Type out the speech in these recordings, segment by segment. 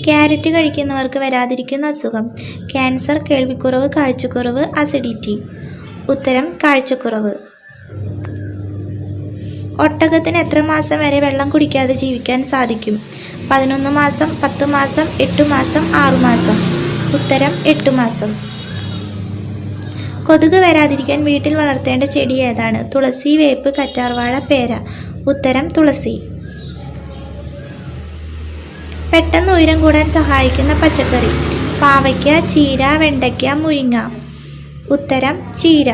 Carrot കഴിക്കുന്നവർക്ക് വരാതിരിക്കുന്ന അസുഖം: cancer, കേൾവിക്കുറവ്, കാഴ്ചക്കുറവ്, acidity. ഉത്തരം കാഴ്ചക്കുറവ്. ഒട്ടകത്തിന് എത്ര മാസം വരെ വെള്ളം കുടിക്കാതെ ജീവിക്കാൻ സാധിക്കും? 11 മാസം, 10 മാസം, 8 മാസം, 6 മാസം. ഉത്തരം 8 മാസം. കൊതുക് വരാതിരിക്കാൻ വീട്ടിൽ വളർത്തേണ്ട ചെടി ഏതാണ്? തുളസി, വേപ്പ്, കറ്റാർവാഴ, പേര. ഉത്തരം തുളസി. പെട്ടെന്ന് ഉയരം കൂടാൻ സഹായിക്കുന്ന പച്ചക്കറി: പാവയ്ക്ക, ചീര, വെണ്ടയ്ക്ക, മുരിങ്ങ. ഉത്തരം ചീര.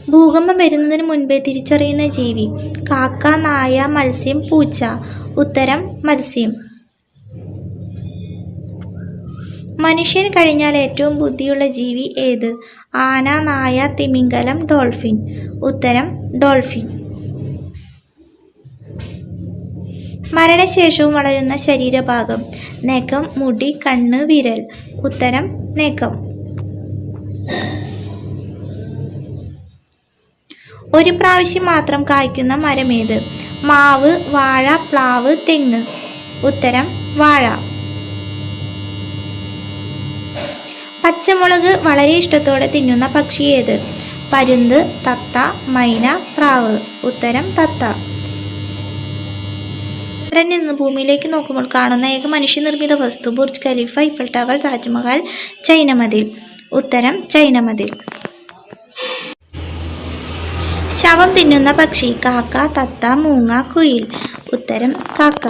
ഭൂകമ്പം വരുന്നതിന് മുൻപേ തിരിച്ചറിയുന്ന ജീവി: കാക്ക, നായ, മത്സ്യം, പൂച്ച. ഉത്തരം മത്സ്യം. മനുഷ്യൻ കഴിഞ്ഞാൽ ഏറ്റവും ബുദ്ധിയുള്ള ജീവി ഏത്? ആന, നായ, തിമിംഗലം, ഡോൾഫിൻ. ഉത്തരം ഡോൾഫിൻ. മരണശേഷവും വളരുന്ന ശരീരഭാഗം: നഖം, മുടി, കണ്ണ്, വിരൽ. ഉത്തരം നഖം. ഒരു പ്രാവശ്യം മാത്രം കായ്ക്കുന്ന മരമേത്? മാവ്, വാഴ, പ്ലാവ്, തെങ്ങ്. ഉത്തരം വാഴ. പച്ചമുളക് വളരെ ഇഷ്ടത്തോടെ തിന്നുന്ന പക്ഷി ഏത്? പരുന്ത്, തത്ത, മൈന, പ്രാവ്. ഉത്തരം തത്ത. ചന്ദ്രനിൽ നിന്ന് ഭൂമിയിലേക്ക് നോക്കുമ്പോൾ കാണുന്ന ഏക മനുഷ്യനിർമ്മിത വസ്തു: Burj Khalifa, Eiffel tower, Taj Mahal, China മതിൽ. ഉത്തരം ചൈന മതിൽ. ശവം തിന്നുന്ന പക്ഷി: കാക്ക, തത്ത, മൂങ്ങ, കുയിൽ. ഉത്തരം കാക്ക.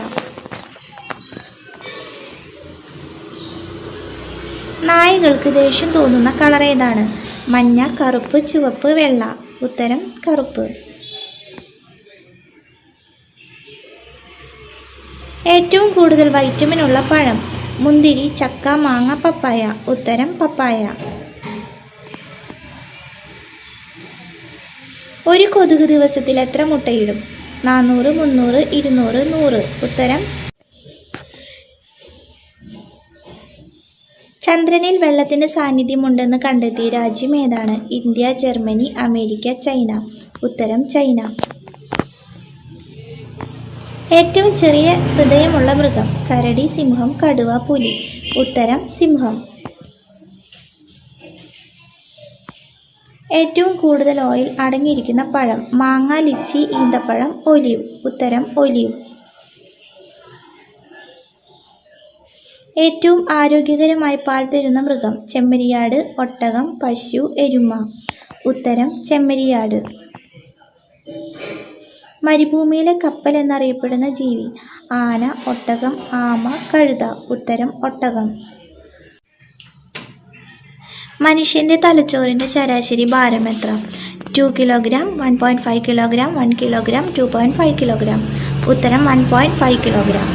നായകൾക്ക് ദേഷ്യം തോന്നുന്ന കളർ ഏതാണ്? മഞ്ഞ, കറുപ്പ്, ചുവപ്പ്, വെള്ള. ഉത്തരം കറുപ്പ്. ഏറ്റവും കൂടുതൽ വൈറ്റമിൻ ഉള്ള പഴം: മുന്തിരി, ചക്ക, മാങ്ങ, പപ്പായ. ഉത്തരം പപ്പായ. ഒരു കൊതുക് ദിവസത്തിൽ എത്ര മുട്ടയിടും? 400, 300, 200, 100. ഉത്തരം. ചന്ദ്രനിൽ വെള്ളത്തിന്റെ സാന്നിധ്യമുണ്ടെന്ന് കണ്ടെത്തിയ രാജ്യം ഏതാണ്? India, Germany, America, China. ഉത്തരം ചൈന. ഏറ്റവും ചെറിയ ഹൃദയമുള്ള മൃഗം: കരടി, സിംഹം, കടുവ, പുലി. ഉത്തരം സിംഹം. ഏറ്റവും കൂടുതൽ ഓയിൽ അടങ്ങിയിരിക്കുന്ന പഴം: മാങ്ങ, ലിച്ചി, ഈന്തപ്പഴം, ഒലീവ്. ഉത്തരം ഒലീവ്. ഏറ്റവും ആരോഗ്യകരമായി പാൽ തരുന്ന മൃഗം: ചെമ്മരിയാട്, ഒട്ടകം, പശു, എരുമ. ഉത്തരം ചെമ്മരിയാട്. മരുഭൂമിയിലെ കപ്പൽ എന്നറിയപ്പെടുന്ന ജീവി: ആന, ഒട്ടകം, ആമ, കഴുത. ഉത്തരം ഒട്ടകം. മനുഷ്യന്റെ തലച്ചോറിന്റെ ശരാശരി ഭാരം എത്ര? 2 കിലോഗ്രാം, 1.5 കിലോഗ്രാം, 1 കിലോഗ്രാം, 2.5 കിലോഗ്രാം. ഉത്തരം 1.5 കിലോഗ്രാം.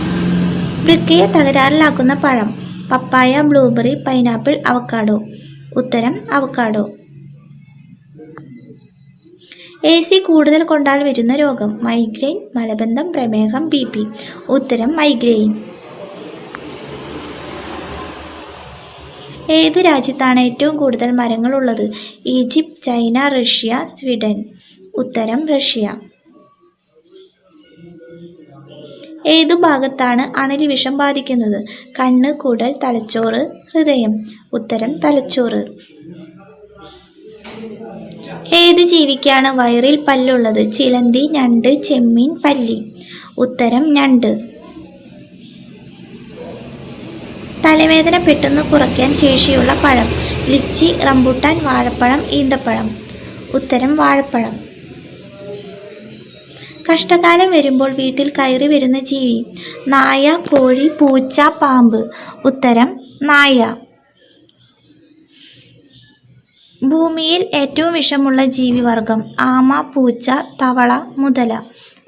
വൃക്കയെ തകരാറിലാക്കുന്ന പഴം: പപ്പായ, ബ്ലൂബെറി, പൈനാപ്പിൾ, അവക്കാഡോ. ഉത്തരം അവക്കാഡോ. AC കൂടുതൽ കൊണ്ടാൽ വരുന്ന രോഗം: മൈഗ്രെയിൻ, മലബന്ധം, പ്രമേഹം, BP. ഉത്തരം മൈഗ്രെയിൻ. ഏത് രാജ്യത്താണ് ഏറ്റവും കൂടുതൽ മരങ്ങൾ ഉള്ളത്? Egypt, China, Russia, Sweden. ഉത്തരം റഷ്യ. ഏതു ഭാഗത്താണ് അണലി വിഷം ബാധിക്കുന്നത്? കണ്ണ്, കുടൽ, തലച്ചോറ്, ഹൃദയം. ഉത്തരം തലച്ചോറ്. ഏത് ജീവിക്കാണ് വയറിൽ പല്ലുള്ളത്? ചിലന്തി, ഞണ്ട്, ചെമ്മീൻ, പല്ലി. ഉത്തരം ഞണ്ട്. തലവേദന പെട്ടെന്ന് കുറയ്ക്കാൻ ശേഷിയുള്ള പഴം: ലിച്ചി, റംബുട്ടാൻ, വാഴപ്പഴം, ഈന്തപ്പഴം. ഉത്തരം വാഴപ്പഴം. കഷ്ടകാലം വരുമ്പോൾ വീട്ടിൽ കയറി വരുന്ന ജീവി: നായ, കോഴി, പൂച്ച, പാമ്പ്. ഉത്തരം നായ. ഭൂമിയിൽ ഏറ്റവും വിഷമുള്ള ജീവിവർഗം: ആമ, പൂച്ച, തവള, മുതല.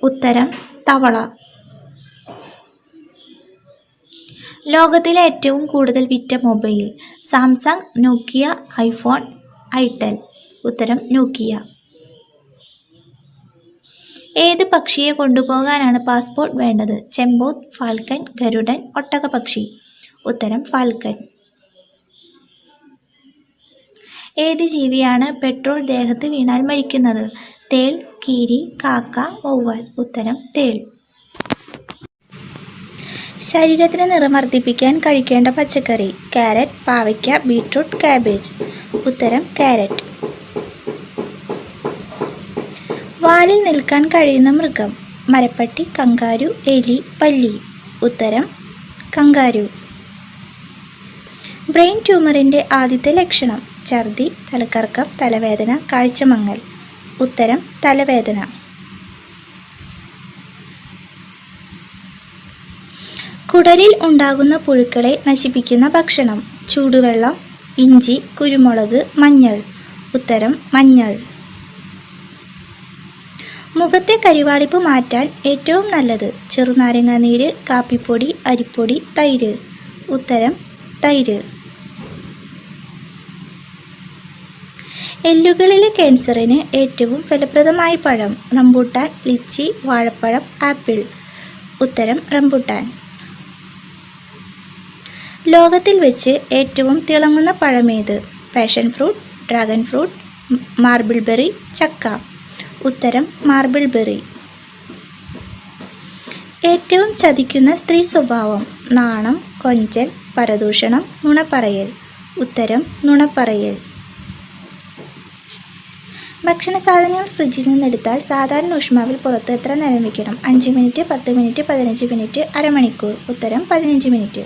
ഉത്തരം തവള. ലോകത്തിലെ ഏറ്റവും കൂടുതൽ വിറ്റ മൊബൈൽ: സാംസങ്, നോക്കിയ, ഐഫോൺ, ഐടെൽ. ഉത്തരം നോക്കിയ. ഏത് പക്ഷിയെ കൊണ്ടുപോകാനാണ് പാസ്പോർട്ട് വേണ്ടത്? ചെമ്പോത്ത്, ഫാൽക്കൺ, ഗരുഡൻ, ഒട്ടകപക്ഷി. ഉത്തരം ഫാൽക്കൺ. ഏത് ജീവിയാണ് പെട്രോൾ ദേഹത്ത് വീണാൽ മരിക്കുന്നത്? തേൾ, കീരി, കാക്ക, വവ്വാൽ. ഉത്തരം തേൾ. ശരീരത്തിന് നിറം വർദ്ധിപ്പിക്കാൻ കഴിക്കേണ്ട പച്ചക്കറി: ക്യാരറ്റ്, പാവയ്ക്ക, ബീട്രൂട്ട്, കാബേജ്. ഉത്തരം ക്യാരറ്റ്. വാലിൽ നിൽക്കാൻ കഴിയുന്ന മൃഗം: മരപ്പട്ടി, കങ്കാരു, എലി, പല്ലി. ഉത്തരം കങ്കാരു. ബ്രെയിൻ ട്യൂമറിൻ്റെ ആദ്യത്തെ ലക്ഷണം: ഛർദി, തലകറക്കം, തലവേദന, കാഴ്ചമങ്ങൽ. ഉത്തരം തലവേദന. കുടലിൽ ഉണ്ടാകുന്ന പുഴുക്കളെ നശിപ്പിക്കുന്ന ഭക്ഷണം: ചൂടുവെള്ളം, ഇഞ്ചി, കുരുമുളക്, മഞ്ഞൾ. ഉത്തരം മഞ്ഞൾ. മുഖത്തെ കരിവാളിപ്പ് മാറ്റാൻ ഏറ്റവും നല്ലത്: ചെറുനാരങ്ങാനീര്, കാപ്പിപ്പൊടി, അരിപ്പൊടി, തൈര്. ഉത്തരം തൈര്. എല്ലുകളിലെ ക്യാൻസറിന് ഏറ്റവും ഫലപ്രദമായ പഴം: റംബൂട്ടാൻ, ലിച്ചി, വാഴപ്പഴം, ആപ്പിൾ. ഉത്തരം റംബൂട്ടാൻ. ലോകത്തിൽ വെച്ച് ഏറ്റവും തിളങ്ങുന്ന പഴമേത്? Passion fruit, dragon fruit, marble berry, ചക്ക. ഉത്തരം മാർബിൾ ബെറി. ഏറ്റവും ചതിക്കുന്ന സ്ത്രീ സ്വഭാവം: നാണം, കൊഞ്ചൽ, പരദൂഷണം, നുണപ്പറയൽ. ഉത്തരം നുണപ്പറയൽ. ഭക്ഷണ സാധനങ്ങൾ ഫ്രിഡ്ജിൽ നിന്നെടുത്താൽ സാധാരണ ഊഷ്മാവിൽ പുറത്ത് എത്ര നേരം വയ്ക്കണം? 5 മിനിറ്റ്, 10 മിനിറ്റ്, 15 മിനിറ്റ്, അരമണിക്കൂർ. ഉത്തരം 15 മിനിറ്റ്.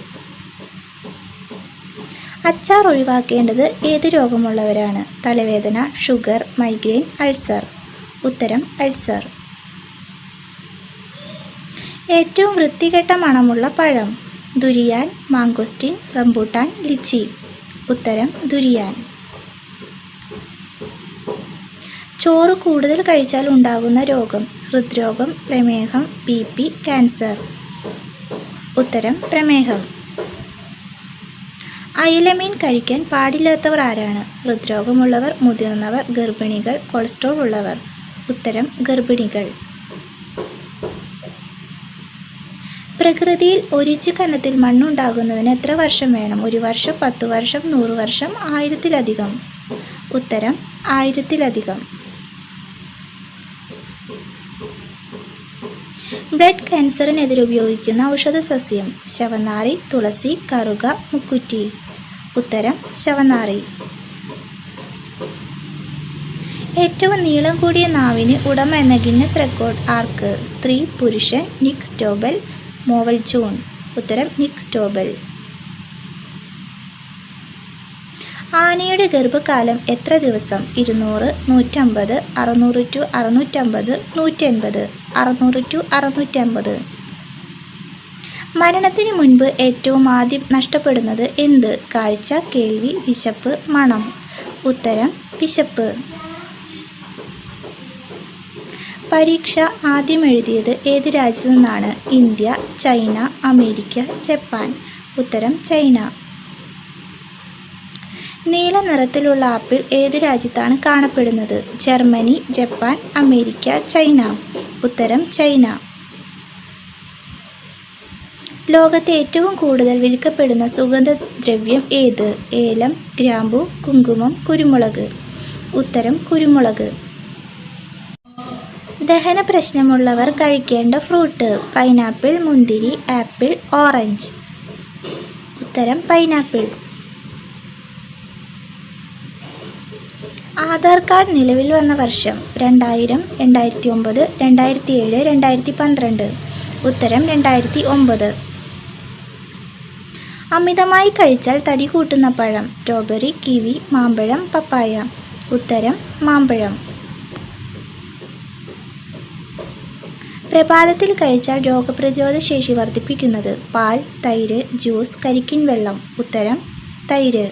അച്ചാർ ഒഴിവാക്കേണ്ടത് ഏത് രോഗമുള്ളവരാണ്? തലവേദന, ഷുഗർ, മൈഗ്രെയിൻ, അൾസർ. ഉത്തരം അൾസർ. ഏറ്റവും വൃത്തികെട്ട മണമുള്ള പഴം: ദുരിയാൻ, മാങ്കോസ്റ്റിൻ, റംബൂട്ടാൻ, ലിച്ചി. ഉത്തരം ദുരിയാൻ. ചോറ് കൂടുതൽ കഴിച്ചാൽ ഉണ്ടാകുന്ന രോഗം: ഹൃദ്രോഗം, പ്രമേഹം, BP, ക്യാൻസർ. ഉത്തരം പ്രമേഹം. അയലമീൻ കഴിക്കാൻ പാടില്ലാത്തവർ ആരാണ്? ഹൃദ്രോഗമുള്ളവർ, മുതിർന്നവർ, ഗർഭിണികൾ, കൊളസ്ട്രോൾ ഉള്ളവർ. ഉത്തരം ഗർഭിണികൾ. പ്രകൃതിയിൽ ഒരിഞ്ച് കനത്തിൽ മണ്ണുണ്ടാകുന്നതിന് എത്ര വർഷം വേണം? 1 വർഷം, 10 വർഷം, 100 വർഷം, 1000-ലധികം. ഉത്തരം 1000-ലധികം. ബ്ലഡ് ക്യാൻസറിനെതിരെ ഉപയോഗിക്കുന്ന ഔഷധ സസ്യം: ശവനാറി, തുളസി, കറുക, മുക്കുറ്റി. ഉത്തരം ശവനാറി. ഏറ്റവും നീളം കൂടിയ നാവിന് ഉടമ എന്ന ഗിന്നസ് റെക്കോർഡ് ആർക്ക്? സ്ത്രീ, പുരുഷൻ, നിക് സ്റ്റോബൽ, മോവൽ ജോൺ. ഉത്തരം നിക് സ്റ്റോബൽ. ആനയുടെ ഗർഭകാലം എത്ര ദിവസം? 200, 150, 600-650, 180, 600-650. മരണത്തിന് മുൻപ് ഏറ്റവും ആദ്യം നഷ്ടപ്പെടുന്നത് എന്ത്? കാഴ്ച, കേൾവി, വിശപ്പ്, മണം. ഉത്തരം വിശപ്പ്. പരീക്ഷ ആദ്യം എഴുതിയത് ഏത് രാജ്യത്തു നിന്നാണ്? India, China, America, Japan. ഉത്തരം ചൈന. നീല നിറത്തിലുള്ള ആപ്പിൾ ഏത് രാജ്യത്താണ് കാണപ്പെടുന്നത്? Germany, Japan, America, China. ഉത്തരം ചൈന. ലോകത്തെ ഏറ്റവും കൂടുതൽ വിൽക്കപ്പെടുന്ന സുഗന്ധദ്രവ്യം ഏത്? ഏലം, ഗ്രാമ്പു, കുങ്കുമം, കുരുമുളക്. ഉത്തരം കുരുമുളക്. ദഹന പ്രശ്നമുള്ളവർ കഴിക്കേണ്ട ഫ്രൂട്ട്: പൈനാപ്പിൾ, മുന്തിരി, ആപ്പിൾ, ഓറഞ്ച്. ഉത്തരം പൈനാപ്പിൾ. ആധാർ കാർഡ് നിലവിൽ വന്ന വർഷം: 2000, 2009, 2007, 2012. ഉത്തരം 2009. അമിതമായി കഴിച്ചാൽ തടി കൂട്ടുന്ന പഴം: സ്ട്രോബെറി, കിവി, മാമ്പഴം, പപ്പായ. ഉത്തരം മാമ്പഴം. പ്രഭാതത്തിൽ കഴിച്ചാൽ രോഗപ്രതിരോധ ശേഷി വർദ്ധിപ്പിക്കുന്നത്: പാൽ, തൈര്, ജ്യൂസ്, കരിക്കിൻ വെള്ളം. ഉത്തരം തൈര്.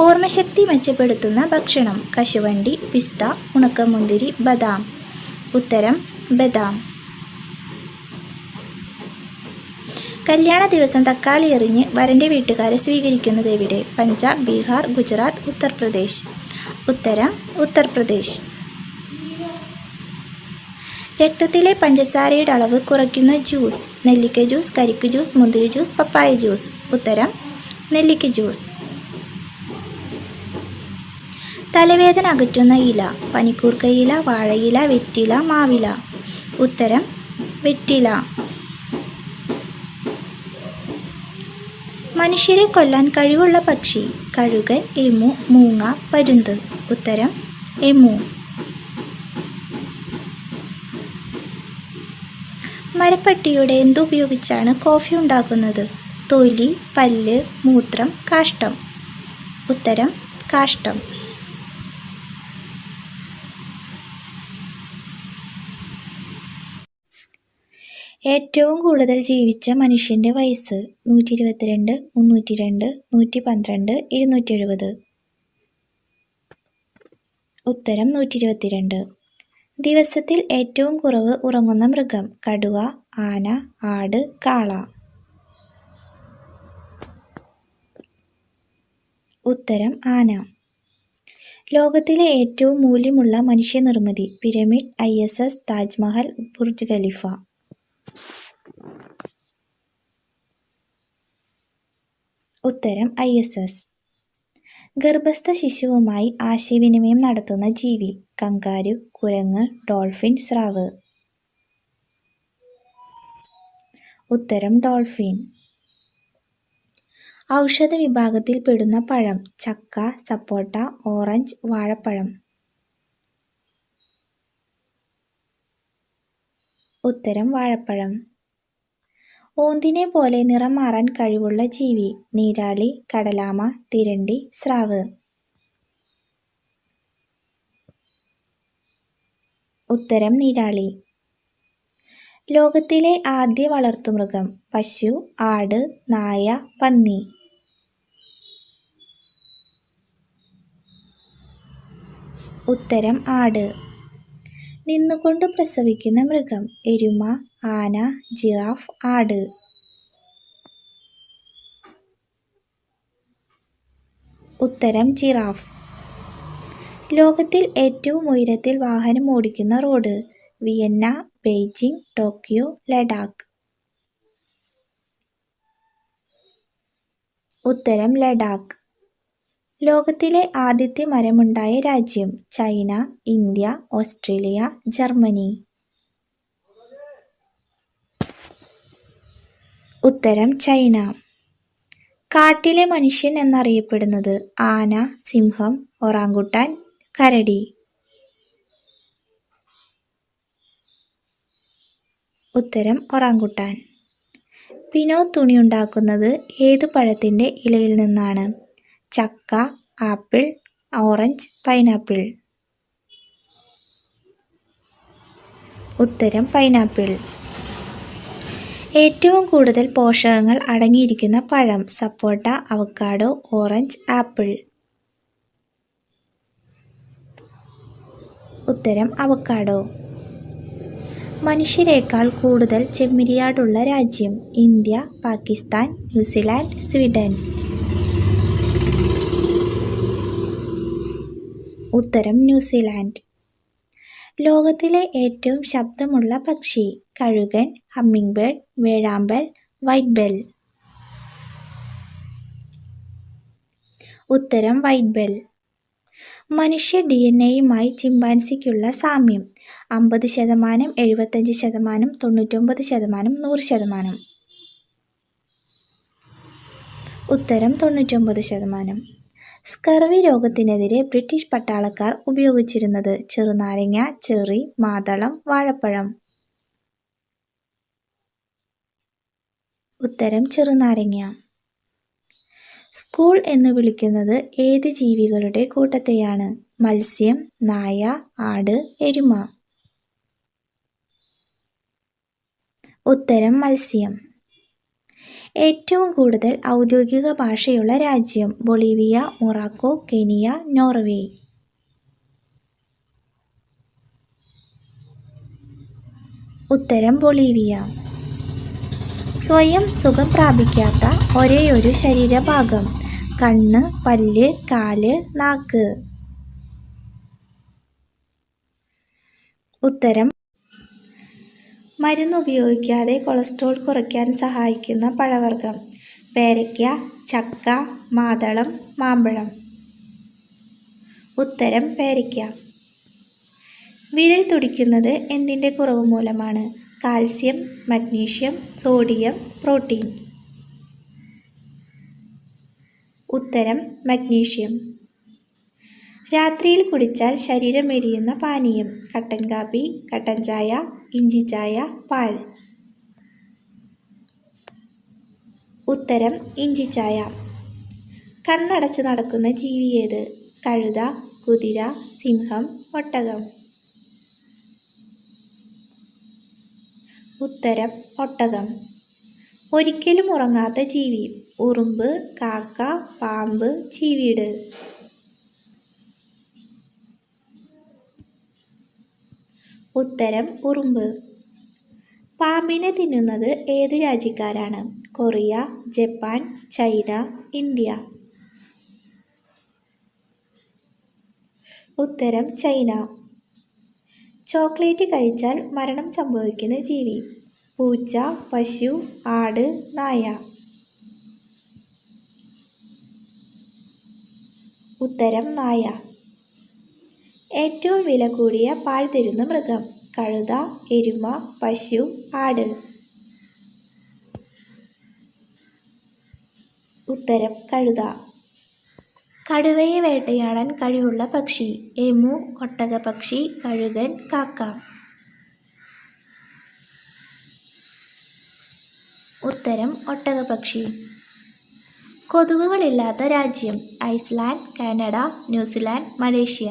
ഓർമ്മശക്തി മെച്ചപ്പെടുത്തുന്ന ഭക്ഷണം: കശുവണ്ടി, പിസ്ത, ഉണക്കമുന്തിരി, ബദാം. ഉത്തരം ബദാം. കല്യാണ ദിവസം തക്കാളി എറിഞ്ഞ് വരൻ്റെ വീട്ടുകാരെ സ്വീകരിക്കുന്നത് എവിടെ? പഞ്ചാബ്, ബീഹാർ, ഗുജറാത്ത്, ഉത്തർപ്രദേശ്. ഉത്തരം ഉത്തർപ്രദേശ്. രക്തത്തിലെ പഞ്ചസാരയുടെ അളവ് കുറയ്ക്കുന്ന ജ്യൂസ്: നെല്ലിക്ക ജ്യൂസ്, കരിക്ക് ജ്യൂസ്, മുന്തിരി ജ്യൂസ്, പപ്പായ ജ്യൂസ്. ഉത്തരം നെല്ലിക്ക ജ്യൂസ്. തലവേദന അകറ്റുന്ന ഇല: പനിക്കൂർക്ക ഇല, വാഴയില, വെറ്റില, മാവില. ഉത്തരം വെറ്റില. മനുഷ്യരെ കൊല്ലാൻ കഴിവുള്ള പക്ഷി: കഴുകൻ, എമു, മൂങ്ങ, പരുന്ത്. ഉത്തരം എമു. മരപ്പട്ടിയുടെ എന്തുപയോഗിച്ചാണ് കോഫി ഉണ്ടാക്കുന്നത്? തൊലി, പല്ല്, മൂത്രം, കാഷ്ടം. ഉത്തരം കാഷ്ടം. ഏറ്റവും കൂടുതൽ ജീവിച്ച മനുഷ്യന്റെ വയസ്സ്: 122, 302, 112, 270. ഉത്തരം 122. ദിവസത്തിൽ ഏറ്റവും കുറവ് ഉറങ്ങുന്ന മൃഗം: കടുവ, ആന, ആട്, കാള. ഉത്തരം ആന. ലോകത്തിലെ ഏറ്റവും മൂല്യമുള്ള മനുഷ്യനിർമ്മിതി: pyramid, ISS, Taj Mahal, Burj Khalifa. ഉത്തരം ISS. ഗർഭസ്ഥ ശിശുവുമായി ആശയവിനിമയം നടത്തുന്ന ജീവി: കങ്കാരു, കുരങ്ങ്, ഡോൾഫിൻ, സ്രാവ്. ഉത്തരം ഡോൾഫിൻ. ഔഷധ വിഭാഗത്തിൽ പെടുന്ന പഴം: ചക്ക, സപ്പോട്ട, ഓറഞ്ച്, വാഴപ്പഴം. ഉത്തരം വാഴപ്പഴം. ഓന്തിനെ പോലെ നിറം മാറാൻ കഴിവുള്ള ജീവി: നീരാളി, കടലാമ, തിരണ്ടി, സ്രാവ്. ഉത്തരം നീരാളി. ലോകത്തിലെ ആദ്യ വളർത്തുമൃഗം: പശു, ആട്, നായ, പന്നി. ഉത്തരം ആട്. നിന്നുകൊണ്ട് പ്രസവിക്കുന്ന മൃഗം: എരുമ, ആന, ജിറാഫ്, ആട്. ഉത്തരം ജിറാഫ്. ലോകത്തിൽ ഏറ്റവും ഉയരത്തിൽ വാഹനം ഓടിക്കുന്ന road: Vienna, Beijing, Tokyo, Ladakh. ഉത്തരം ലഡാക്ക്. ലോകത്തിലെ ആദ്യത്തെ മരമുണ്ടായ രാജ്യം: ചൈന, ഇന്ത്യ, ഓസ്ട്രേലിയ, ജർമ്മനി. ഉത്തരം ചൈന. കാട്ടിലെ മനുഷ്യൻ എന്നറിയപ്പെടുന്നത്: ആന, സിംഹം, ഒറാങ്കുട്ടാൻ, കരടി. ഉത്തരം ഒറാങ്കുട്ടാൻ. വിനോദ് തുണി ഉണ്ടാക്കുന്നത് ഏതു പഴത്തിന്റെ ഇലയിൽ നിന്നാണ്? ചക്ക, ആപ്പിൾ, ഓറഞ്ച്, പൈനാപ്പിൾ. ഉത്തരം പൈനാപ്പിൾ. ഏറ്റവും കൂടുതൽ പോഷകങ്ങൾ അടങ്ങിയിരിക്കുന്ന പഴം: സപ്പോട്ട, അവക്കാഡോ, ഓറഞ്ച്, ആപ്പിൾ. ഉത്തരം അവക്കാഡോ. മനുഷ്യരേക്കാൾ കൂടുതൽ ചെമ്മരിയാടുള്ള രാജ്യം: ഇന്ത്യ, പാകിസ്ഥാൻ, ന്യൂസിലാൻഡ്, സ്വീഡൻ. ഉത്തരം ന്യൂസിലാൻഡ്. ലോകത്തിലെ ഏറ്റവും ശബ്ദമുള്ള പക്ഷി: കഴുകൻ, ഹമ്മിങ് ബേർഡ്, വേഴാമ്പൽ, വൈറ്റ് ബെൽ. ഉത്തരം വൈറ്റ് ബെൽ. മനുഷ്യ DNA-യുമായി ചിമ്പാൻസിക്കുള്ള സാമ്യം: 50%, 75%, 99%, 100%. ഉത്തരം 99%. സ്കർവി രോഗത്തിനെതിരെ ബ്രിട്ടീഷ് പട്ടാളക്കാർ ഉപയോഗിച്ചിരുന്നത്: ചെറുനാരങ്ങ, ചെറി, മാതളം, വാഴപ്പഴം. ഉത്തരം ചെറുനാരങ്ങ. സ്കൂൾ എന്ന് വിളിക്കുന്നത് ഏത് ജീവികളുടെ കൂട്ടത്തെയാണ്? മത്സ്യം, നായ, ആട്, എരുമ. ഉത്തരം മത്സ്യം. ഏറ്റവും കൂടുതൽ ഔദ്യോഗിക ഭാഷയുള്ള രാജ്യം: ബൊളീവിയ, മൊറോക്കോ, കെനിയ, നോർവേ. ഉത്തരം ബൊളീവിയ. സ്വയം സുഖം പ്രാപിക്കാത്ത ഒരേയൊരു ശരീരഭാഗം: കണ്ണ്, പല്ല്, കാല്, നാക്ക്. ഉത്തരം മരുന്ന് ഉപയോഗിക്കാതെ കൊളസ്ട്രോൾ കുറയ്ക്കാൻ സഹായിക്കുന്ന പഴവർഗ്ഗം: പേരയ്ക്ക, ചക്ക, മാതളം, മാമ്പഴം. ഉത്തരം പേരയ്ക്ക. വിരൽ തുടിക്കുന്നത് എന്തിൻ്റെ കുറവ് മൂലമാണ്? Calcium, magnesium, sodium, protein. ഉത്തരം മഗ്നീഷ്യം. രാത്രിയിൽ കുടിച്ചാൽ ശരീരം എരിയുന്ന പാനീയം. കട്ടൻ കാപ്പി, കട്ടൻ ചായ, ഇഞ്ചിച്ചായ, പാൽ. ഉത്തരം ഇഞ്ചിച്ചായ. കണ്ണടച്ച് നടക്കുന്ന ജീവി ഏത്? കഴുത, കുതിര, സിംഹം, ഒട്ടകം. ഉത്തരം ഒട്ടകം. ഒരിക്കലും ഉറങ്ങാത്ത ജീവി. ഉറുമ്പ്, കാക്ക, പാമ്പ്, ചീവീട്. ഉത്തരം ഉറുമ്പ്. പാമ്പിനെ തിന്നുന്നത് ഏത് രാജ്യക്കാരാണ്? Korea, Japan, China, India. ഉത്തരം ചൈന. ചോക്ലേറ്റ് കഴിച്ചാൽ മരണം സംഭവിക്കുന്ന ജീവി. പൂച്ച, പശു, ആട്, നായ. ഉത്തരം നായ. ഏറ്റവും വില കൂടിയ പാൽ തരുന്ന മൃഗം. കഴുത, എരുമ, പശു, ആട്. ഉത്തരം കഴുത. കടുവയെ വേട്ടയാടാൻ കഴിവുള്ള പക്ഷി. എമു, ഒട്ടകപ്പക്ഷി, കഴുകൻ, കാക്ക. ഉത്തരം ഒട്ടകപ്പക്ഷി. കൊതുകുകളില്ലാത്ത രാജ്യം. Iceland, Canada, New Zealand, Malaysia.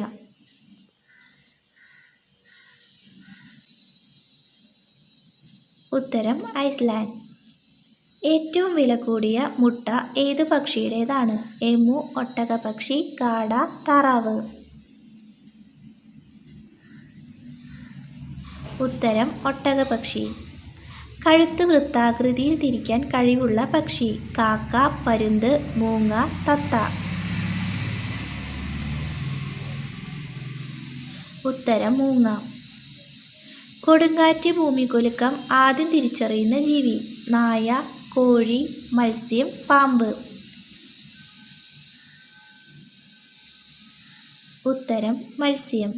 ഉത്തരം ഐസ്ലാൻഡ്. ഏറ്റവും വില കൂടിയ മുട്ട ഏത് പക്ഷിയുടേതാണ്? എമു, ഒട്ടകപ്പക്ഷി, കാട, താറാവ്. ഉത്തരം ഒട്ടകപ്പക്ഷി. കഴുത്ത് വൃത്താകൃതിയിൽ തിരിക്കാൻ കഴിവുള്ള പക്ഷി. കാക്ക, പരുന്ത്, മൂങ്ങ, തത്ത. ഉത്തരം മൂങ്ങ. കൊടുങ്കാറ്റ്, ഭൂമികുലുക്കം ആദ്യം തിരിച്ചറിയുന്ന ജീവി. നായ, കോഴി, മത്സ്യം, പാമ്പ്. ഉത്തരം മത്സ്യം.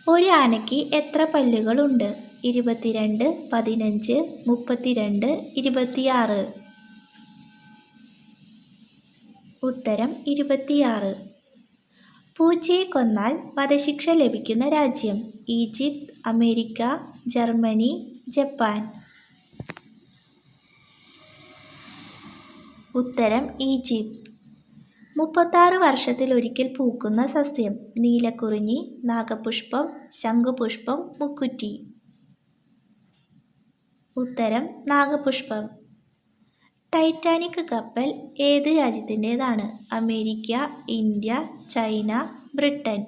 ഒരു ആനയ്ക്ക് എത്ര പല്ലുകളുണ്ട്? 22, 15, 32, 26. ഉത്തരം 26. പൂച്ചയെ കൊന്നാൽ വധശിക്ഷ ലഭിക്കുന്ന രാജ്യം. Egypt, America, Germany, Japan. ഉത്തരം ഈജിപ്ത്. 36 വർഷത്തിലൊരിക്കൽ പൂക്കുന്ന സസ്യം. നീലക്കുറിഞ്ഞി, നാഗപുഷ്പം, ശംഖുപുഷ്പം, മുക്കുറ്റി. ഉത്തരം നാഗപുഷ്പം. ടൈറ്റാനിക് കപ്പൽ ഏത് രാജ്യത്തിൻ്റെതാണ്? America, India, China, Britain.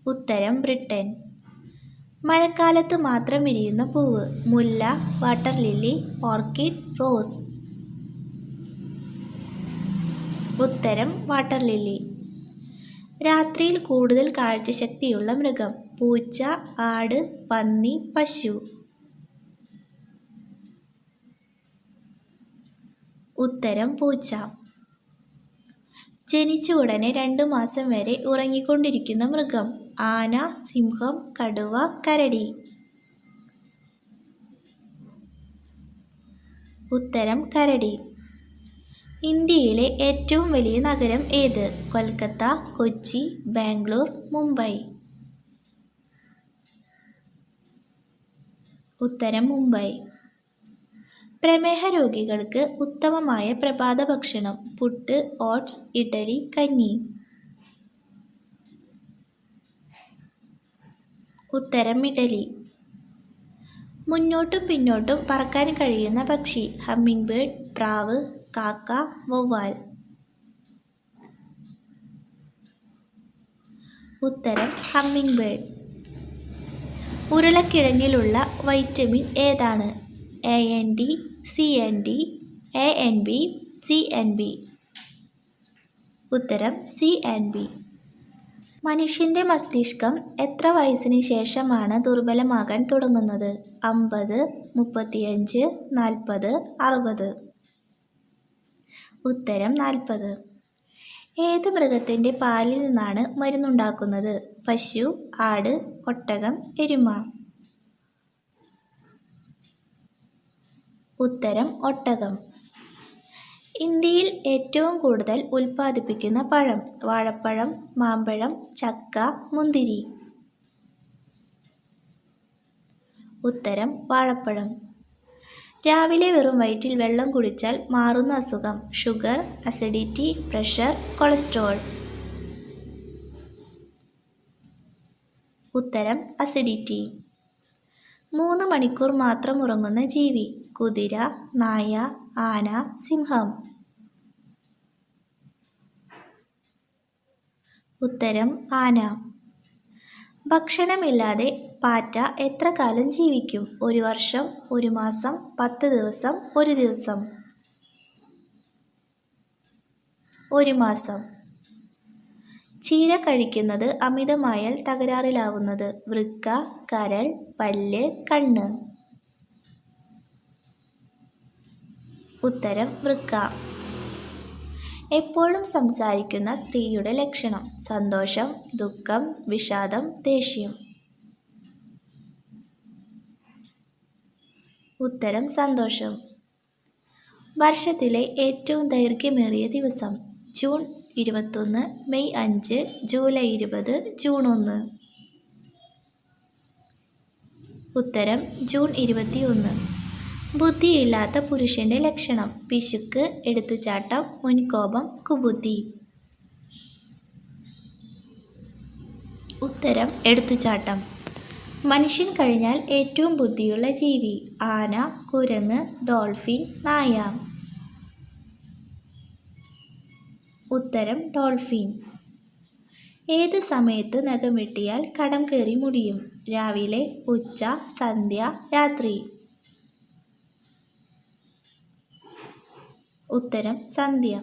ഉത്തരം ബ്രിട്ടൻ. മഴക്കാലത്ത് മാത്രം വിരിയുന്ന പൂവ്. മുല്ല, വാട്ടർ ലില്ലി, ഓർക്കിഡ്, റോസ്. ഉത്തരം വാട്ടർ ലില്ലി. രാത്രിയിൽ കൂടുതൽ കാഴ്ചശക്തിയുള്ള മൃഗം. പൂച്ച, ആട്, പന്നി, പശു. ഉത്തരം പൂച്ച. ജനിച്ച ഉടനെ 2 മാസം വരെ ഉറങ്ങിക്കൊണ്ടിരിക്കുന്ന മൃഗം. ആന, സിംഹം, കടുവ, കരടി. ഉത്തരം കരടി. ഇന്ത്യയിലെ ഏറ്റവും വലിയ നഗരം ഏത്? കൊൽക്കത്ത, കൊച്ചി, ബാംഗ്ലൂർ, മുംബൈ. ഉത്തരം മുംബൈ. പ്രമേഹ രോഗികൾക്ക് ഉത്തമമായ പ്രഭാത ഭക്ഷണം. പുട്ട്, ഓട്സ്, ഇഡ്ഡലി, കഞ്ഞി. ഉത്തരം ഇഡ്ഡലി. മുന്നോട്ടും പിന്നോട്ടും പറക്കാൻ കഴിയുന്ന പക്ഷി. ഹമ്മിങ് ബേർഡ്, പ്രാവ്, കാക്ക, വവ്വാൽ. ഉത്തരം ഹമ്മിങ് ബേർഡ്. ഉരുളക്കിഴങ്ങിലുള്ള വൈറ്റമിൻ ഏതാണ്? AND, CND, ANB, CNB. ഉത്തരം CNB. മനുഷ്യൻ്റെ മസ്തിഷ്കം എത്ര വയസ്സിന് ശേഷമാണ് ദുർബലമാകാൻ തുടങ്ങുന്നത്? 50, 35, 40, 60. ഉത്തരം 40. ഏത് മൃഗത്തിൻ്റെ പാലിൽ നിന്നാണ് മരുന്നുണ്ടാക്കുന്നത്? പശു, ആട്, ഒട്ടകം, എരുമ. ഉത്തരം ഒട്ടകം. ഇന്ത്യയിൽ ഏറ്റവും കൂടുതൽ ഉൽപ്പാദിപ്പിക്കുന്ന പഴം: വാഴപ്പഴം, മാമ്പഴം, ചക്ക, മുന്തിരി. ഉത്തരം വാഴപ്പഴം. രാവിലെ വെറും വയറ്റിൽ വെള്ളം കുടിച്ചാൽ മാറുന്ന അസുഖം: ഷുഗർ, അസിഡിറ്റി, പ്രഷർ, കൊളസ്ട്രോൾ. ഉത്തരം അസിഡിറ്റി. 3 മണിക്കൂർ മാത്രം ഉറങ്ങുന്ന ജീവി: കുതിര, നായ, ആന, സിംഹം. ഉത്തരം ആന. ഭക്ഷണമില്ലാതെ പാറ്റ എത്ര കാലം ജീവിക്കും? 1 വർഷം, 1 മാസം, 10 ദിവസം, 1 ദിവസം. 1 മാസം. ചീര കഴിക്കുന്നത് അമിതമായാൽ തകരാറിലാവുന്നത്: വൃക്ക, കരൾ, പല്ല്, കണ്ണ്. ഉത്തരം വൃക്ക. എപ്പോഴും സംസാരിക്കുന്ന സ്ത്രീയുടെ ലക്ഷണം: സന്തോഷം, ദുഃഖം, വിഷാദം, ദേഷ്യം. ഉത്തരം സന്തോഷം. വർഷത്തിലെ ഏറ്റവും ദൈർഘ്യമേറിയ ദിവസം: ജൂൺ 21, മെയ് 5, ജൂലൈ 20, ജൂൺ 1. ഉത്തരം ജൂൺ 21. ബുദ്ധിയില്ലാത്ത പുരുഷന്റെ ലക്ഷണം: പിശുക്ക്, എടുത്തുചാട്ടം, മുൻകോപം, കുബുദ്ധി. ഉത്തരം എടുത്തുചാട്ടം. മനുഷ്യൻ കഴിഞ്ഞാൽ ഏറ്റവും ബുദ്ധിയുള്ള ജീവി: ആന, കുരങ്ങ്, ഡോൾഫിൻ, നായ. ഉത്തരം ഡോൾഫിൻ. ഏത് സമയത്ത് നഖം വെട്ടിയാൽ കടം കയറി മുടിയും? രാവിലെ, ഉച്ച, സന്ധ്യ, രാത്രി. ഉത്തരം സന്ധ്യ.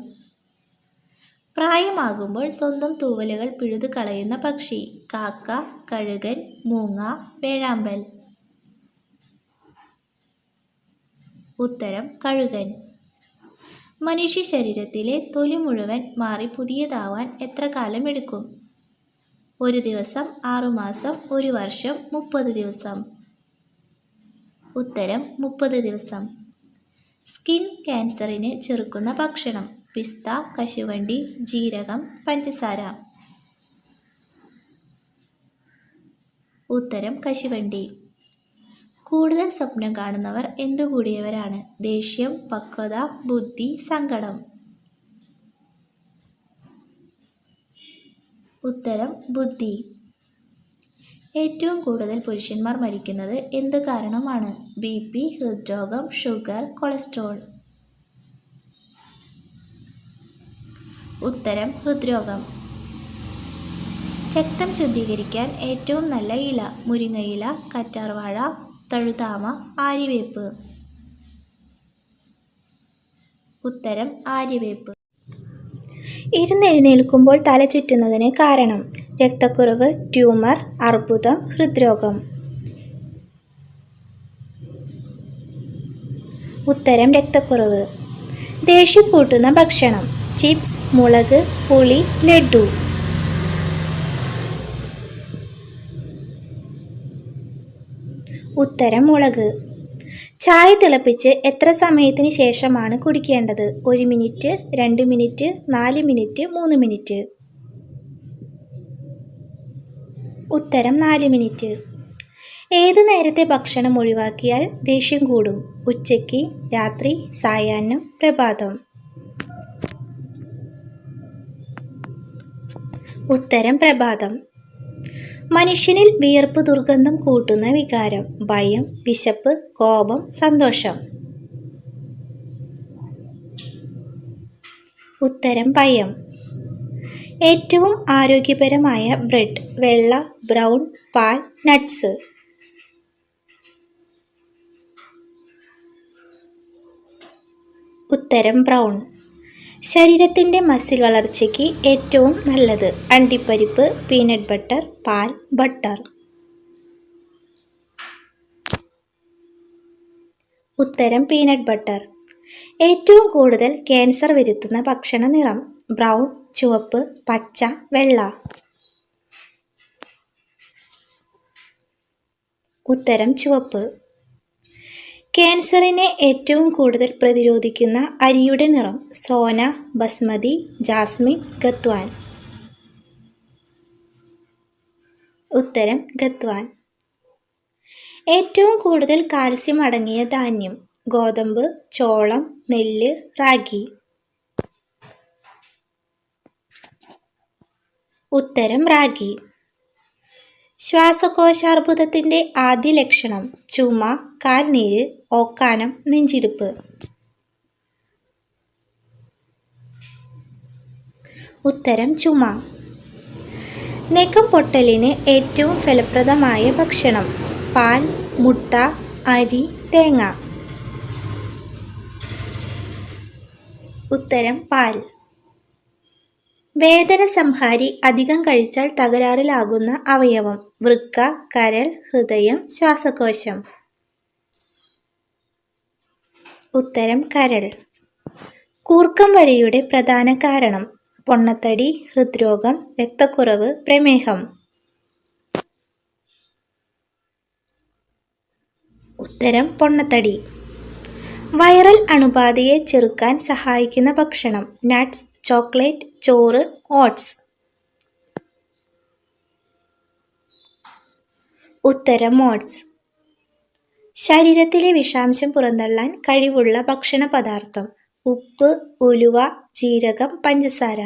പ്രായമാകുമ്പോൾ സ്വന്തം തൂവലുകൾ പിഴുതു കളയുന്ന പക്ഷി: കാക്ക, കഴുകൻ, മൂങ്ങ, വേഴാമ്പൽ. ഉത്തരം കഴുകൻ. മനുഷ്യ ശരീരത്തിലെ തൊലി മുഴുവൻ മാറി പുതിയതാവാൻ എത്ര കാലം എടുക്കും? 1 ദിവസം, 6 മാസം, 1 വർഷം, 30 ദിവസം. ഉത്തരം 30 ദിവസം. സ്കിൻ ക്യാൻസറിനെ ചെറുക്കുന്ന ഭക്ഷണം: പിസ്ത, കശുവണ്ടി, ജീരകം, പഞ്ചസാര. ഉത്തരം കശുവണ്ടി. കൂടുതൽ സ്വപ്നം കാണുന്നവർ എന്തുകൂടിയവരാണ്? ദേഷ്യം, പക്വത, ബുദ്ധി, സങ്കടം. ഉത്തരം ബുദ്ധി. ഏറ്റവും കൂടുതൽ പുരുഷന്മാർ മരിക്കുന്നത് എന്ത് കാരണമാണ്? BP, ഹൃദ്രോഗം, ഷുഗർ, കൊളസ്ട്രോൾ. ഉത്തരം ഹൃദ്രോഗം. രക്തം ശുദ്ധീകരിക്കാൻ ഏറ്റവും നല്ല ഇല: മുരിങ്ങയില, കറ്റാർവാഴ, തഴുതാമ, ആര്യവേപ്പ്. ഉത്തരം ആര്യവേപ്പ്. ഇരുന്നെഴുന്നേൽക്കുമ്പോൾ തല ചുറ്റുന്നതിന് കാരണം: രക്തക്കുറവ്, ട്യൂമർ, അർബുദം, ഹൃദ്രോഗം. ഉത്തരം രക്തക്കുറവ്. ദേഷ്യം കൂട്ടുന്ന ഭക്ഷണം: ചിപ്സ്, മുളക്, പുളി, ലഡ്ഡു. ഉത്തരം മുളക്. ചായ തിളപ്പിച്ച് എത്ര സമയത്തിന് ശേഷമാണ് കുടിക്കേണ്ടത്? 1 മിനിറ്റ്, 2 മിനിറ്റ്, 4 മിനിറ്റ്, 3 മിനിറ്റ്. ഉത്തരം 4 മിനിറ്റ്. ഏത് നേരത്തെ ഭക്ഷണം ഒഴിവാക്കിയാൽ ദേഷ്യം കൂടും? ഉച്ചയ്ക്ക്, രാത്രി, സായാഹ്നം, പ്രഭാതം. ഉത്തരം പ്രഭാതം. മനുഷ്യനിൽ വിയർപ്പ് ദുർഗന്ധം കൂട്ടുന്ന വികാരം: ഭയം, വിശപ്പ്, കോപം, സന്തോഷം. ഉത്തരം ഭയം. ഏറ്റവും ആരോഗ്യപരമായ ബ്രെഡ്: വെള്ള, ബ്രൗൺ, പാൽ, നട്ട്സ്. ഉത്തരം ബ്രൗൺ. ശരീരത്തിൻ്റെ മസിൽ വളർച്ചയ്ക്ക് ഏറ്റവും നല്ലത്: അണ്ടിപ്പരിപ്പ്, പീനട്ട് ബട്ടർ, പാൽ, ബട്ടർ. ഉത്തരം പീനട്ട് ബട്ടർ. ഏറ്റവും കൂടുതൽ ക്യാൻസർ വരുത്തുന്ന ഭക്ഷണ നിറം: ബ്രൗൺ, ചുവപ്പ്, പച്ച, വെള്ള. ഉത്തരം ചുവപ്പ്. ക്യാൻസറിനെ ഏറ്റവും കൂടുതൽ പ്രതിരോധിക്കുന്ന അരിയുടെ നിറം? സോന, ബസ്മതി, ജാസ്മിൻ, ഖത്വാൻ. ഉത്തരം ഖത്വാൻ. ഏറ്റവും കൂടുതൽ കാൽസ്യം അടങ്ങിയ ധാന്യം? ഗോതമ്പ്, ചോളം, നെല്ല്, റാഗി. ഉത്തരം റാഗി. ശ്വാസകോശാർബുദത്തിന്റെ ആദ്യ ലക്ഷണം? ചുമ, കാൽനീര്, ഓക്കാനം, നെഞ്ചിടിപ്പ്. ഉത്തരം ചുമ. നഖം പൊട്ടലിന് ഏറ്റവും ഫലപ്രദമായ ഭക്ഷണം? പാൽ, മുട്ട, അരി, തേങ്ങ. ഉത്തരം പാൽ. വേദന സംഹാരി അധികം കഴിച്ചാൽ തകരാറിലാകുന്ന അവയവം? വൃക്ക, കരൾ, ഹൃദയം, ശ്വാസകോശം. ഉത്തരം കരൾ. കൂർക്കം വലിയുടെ പ്രധാന കാരണം? പൊണ്ണത്തടി, ഹൃദ്രോഗം, രക്തക്കുറവ്, പ്രമേഹം. ഉത്തരം പൊണ്ണത്തടി. വൈറൽ അണുബാധയെ ചെറുക്കാൻ സഹായിക്കുന്ന ഭക്ഷണം? നട്ട്സ്, ചോക്ലേറ്റ്, ചോറ്, ഓട്സ്. ഉത്തരം ഓട്സ്. ശരീരത്തിലെ വിഷാംശം പുറന്തള്ളാൻ കഴിവുള്ള ഭക്ഷണ പദാർത്ഥം? ഉപ്പ്, ഉലുവ, ജീരകം, പഞ്ചസാര.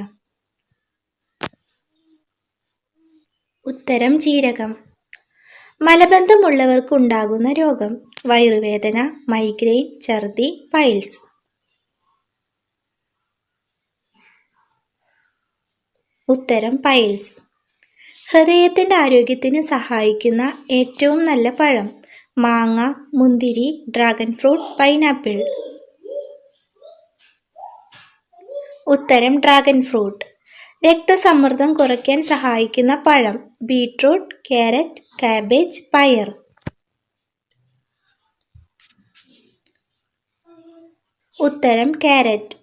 ഉത്തരം ജീരകം. മലബന്ധമുള്ളവർക്ക് ഉണ്ടാകുന്ന രോഗം? വയറുവേദന, മൈഗ്രെയിൻ, ഛർദി, പൈൽസ്. ഉത്തരം പൈൽസ്. ഹൃദയത്തിന്റെ ആരോഗ്യത്തിന് സഹായിക്കുന്ന ഏറ്റവും നല്ല പഴം? മാങ്ങ, മുന്തിരി, ഡ്രാഗൺ ഫ്രൂട്ട്, പൈനാപ്പിൾ. ഉത്തരം ഡ്രാഗൺ ഫ്രൂട്ട്. രക്തസമ്മർദ്ദം കുറയ്ക്കാൻ സഹായിക്കുന്ന പഴം? ബീട്രൂട്ട്, ക്യാരറ്റ്, കാബേജ്, പയർ. ഉത്തരം ക്യാരറ്റ്.